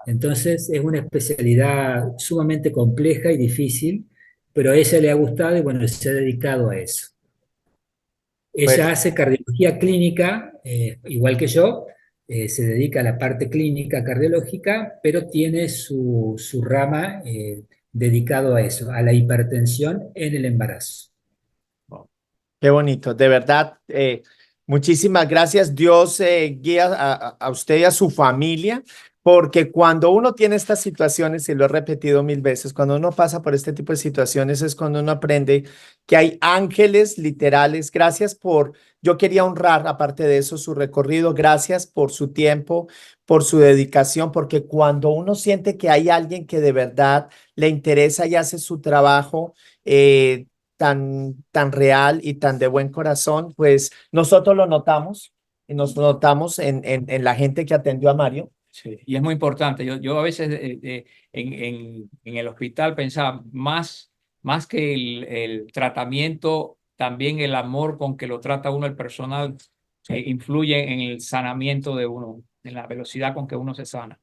S3: Entonces es una especialidad sumamente compleja y difícil, pero a ella le ha gustado y bueno, se ha dedicado a eso. Ella
S4: Pues
S3: hace cardiología clínica, igual que yo, se dedica a la parte clínica cardiológica, pero tiene su rama dedicado a eso, a la hipertensión en el embarazo.
S4: qué bonito, de verdad. Muchísimas gracias. Dios guía a usted y a su familia, porque cuando uno tiene estas situaciones, y lo he repetido mil veces, cuando uno pasa por este tipo de situaciones es cuando uno aprende que hay ángeles literales. Gracias yo quería honrar, aparte de eso, su recorrido. Gracias por su tiempo, por su dedicación, porque cuando uno siente que hay alguien que de verdad le interesa y hace su trabajo, tan real y tan de buen corazón, pues nosotros lo notamos y nos notamos en la gente que atendió a Mario.
S2: Sí, y es muy importante. Yo a veces en el hospital pensaba más que el tratamiento, también el amor con que lo trata uno el personal influye en el sanamiento de uno, en la velocidad con que uno se sana.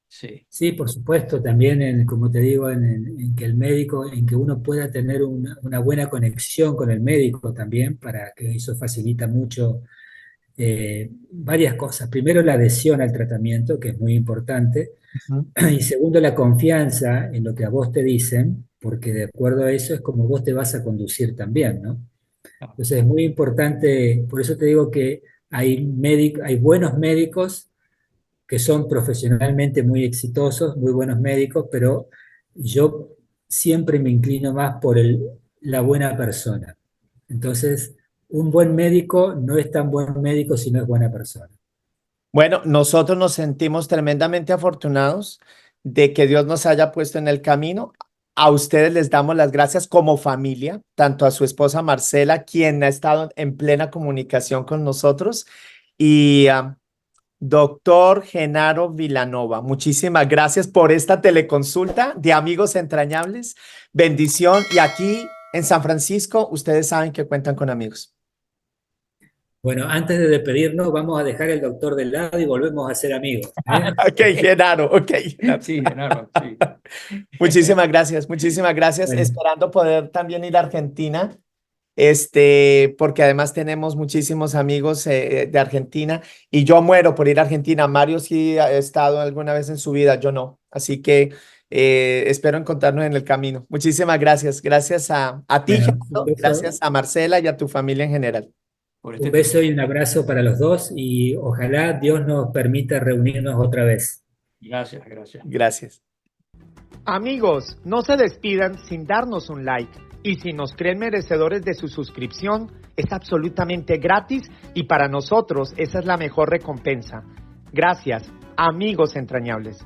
S2: Sí,
S3: Sí, por supuesto, también como te digo, en que el médico, en que uno pueda tener una buena conexión con el médico también, para que eso facilita mucho varias cosas. Primero, la adhesión al tratamiento, que es muy importante,
S4: Ujú.
S3: y segundo, la confianza en lo que a vos te dicen, porque de acuerdo a eso es como vos te vas a conducir también, ¿no? Entonces es muy importante, por eso te digo que hay buenos médicos que son profesionalmente muy exitosos, muy buenos médicos, pero yo siempre me inclino más por la buena persona. Entonces, un buen médico no es tan buen médico si no es buena persona.
S4: Bueno, nosotros nos sentimos tremendamente afortunados de que Dios nos haya puesto en el camino. A ustedes les damos las gracias como familia, tanto a su esposa Marcela, quien ha estado en plena comunicación con nosotros, y a doctor Genaro Vilanova. Muchísimas gracias por esta teleconsulta de amigos entrañables. Bendición. Y aquí en San Francisco, ustedes saben que cuentan con amigos.
S3: Bueno, antes de despedirnos, vamos a dejar el doctor del lado y volvemos a ser amigos, ¿eh?
S4: Ok, Genaro, ok.
S2: sí, Genaro, sí.
S4: Muchísimas gracias, muchísimas gracias.
S3: Bueno,
S4: Esperando poder también ir a Argentina, porque además tenemos muchísimos amigos de Argentina y yo muero por ir a Argentina. Mario sí ha estado alguna vez en su vida, yo no. Así que espero encontrarnos en el camino. Muchísimas gracias. Gracias a ti,
S3: bueno, un
S4: Gerardo,
S3: beso.
S4: gracias a Marcela y a tu familia en general.
S2: por
S3: Un beso y un abrazo para los dos y ojalá Dios nos permita reunirnos otra vez.
S2: Gracias, gracias.
S4: Gracias.
S1: Amigos, no se despidan sin darnos un like. Y si nos creen merecedores de su suscripción, es absolutamente gratis y para nosotros esa es la mejor recompensa. Gracias, amigos entrañables.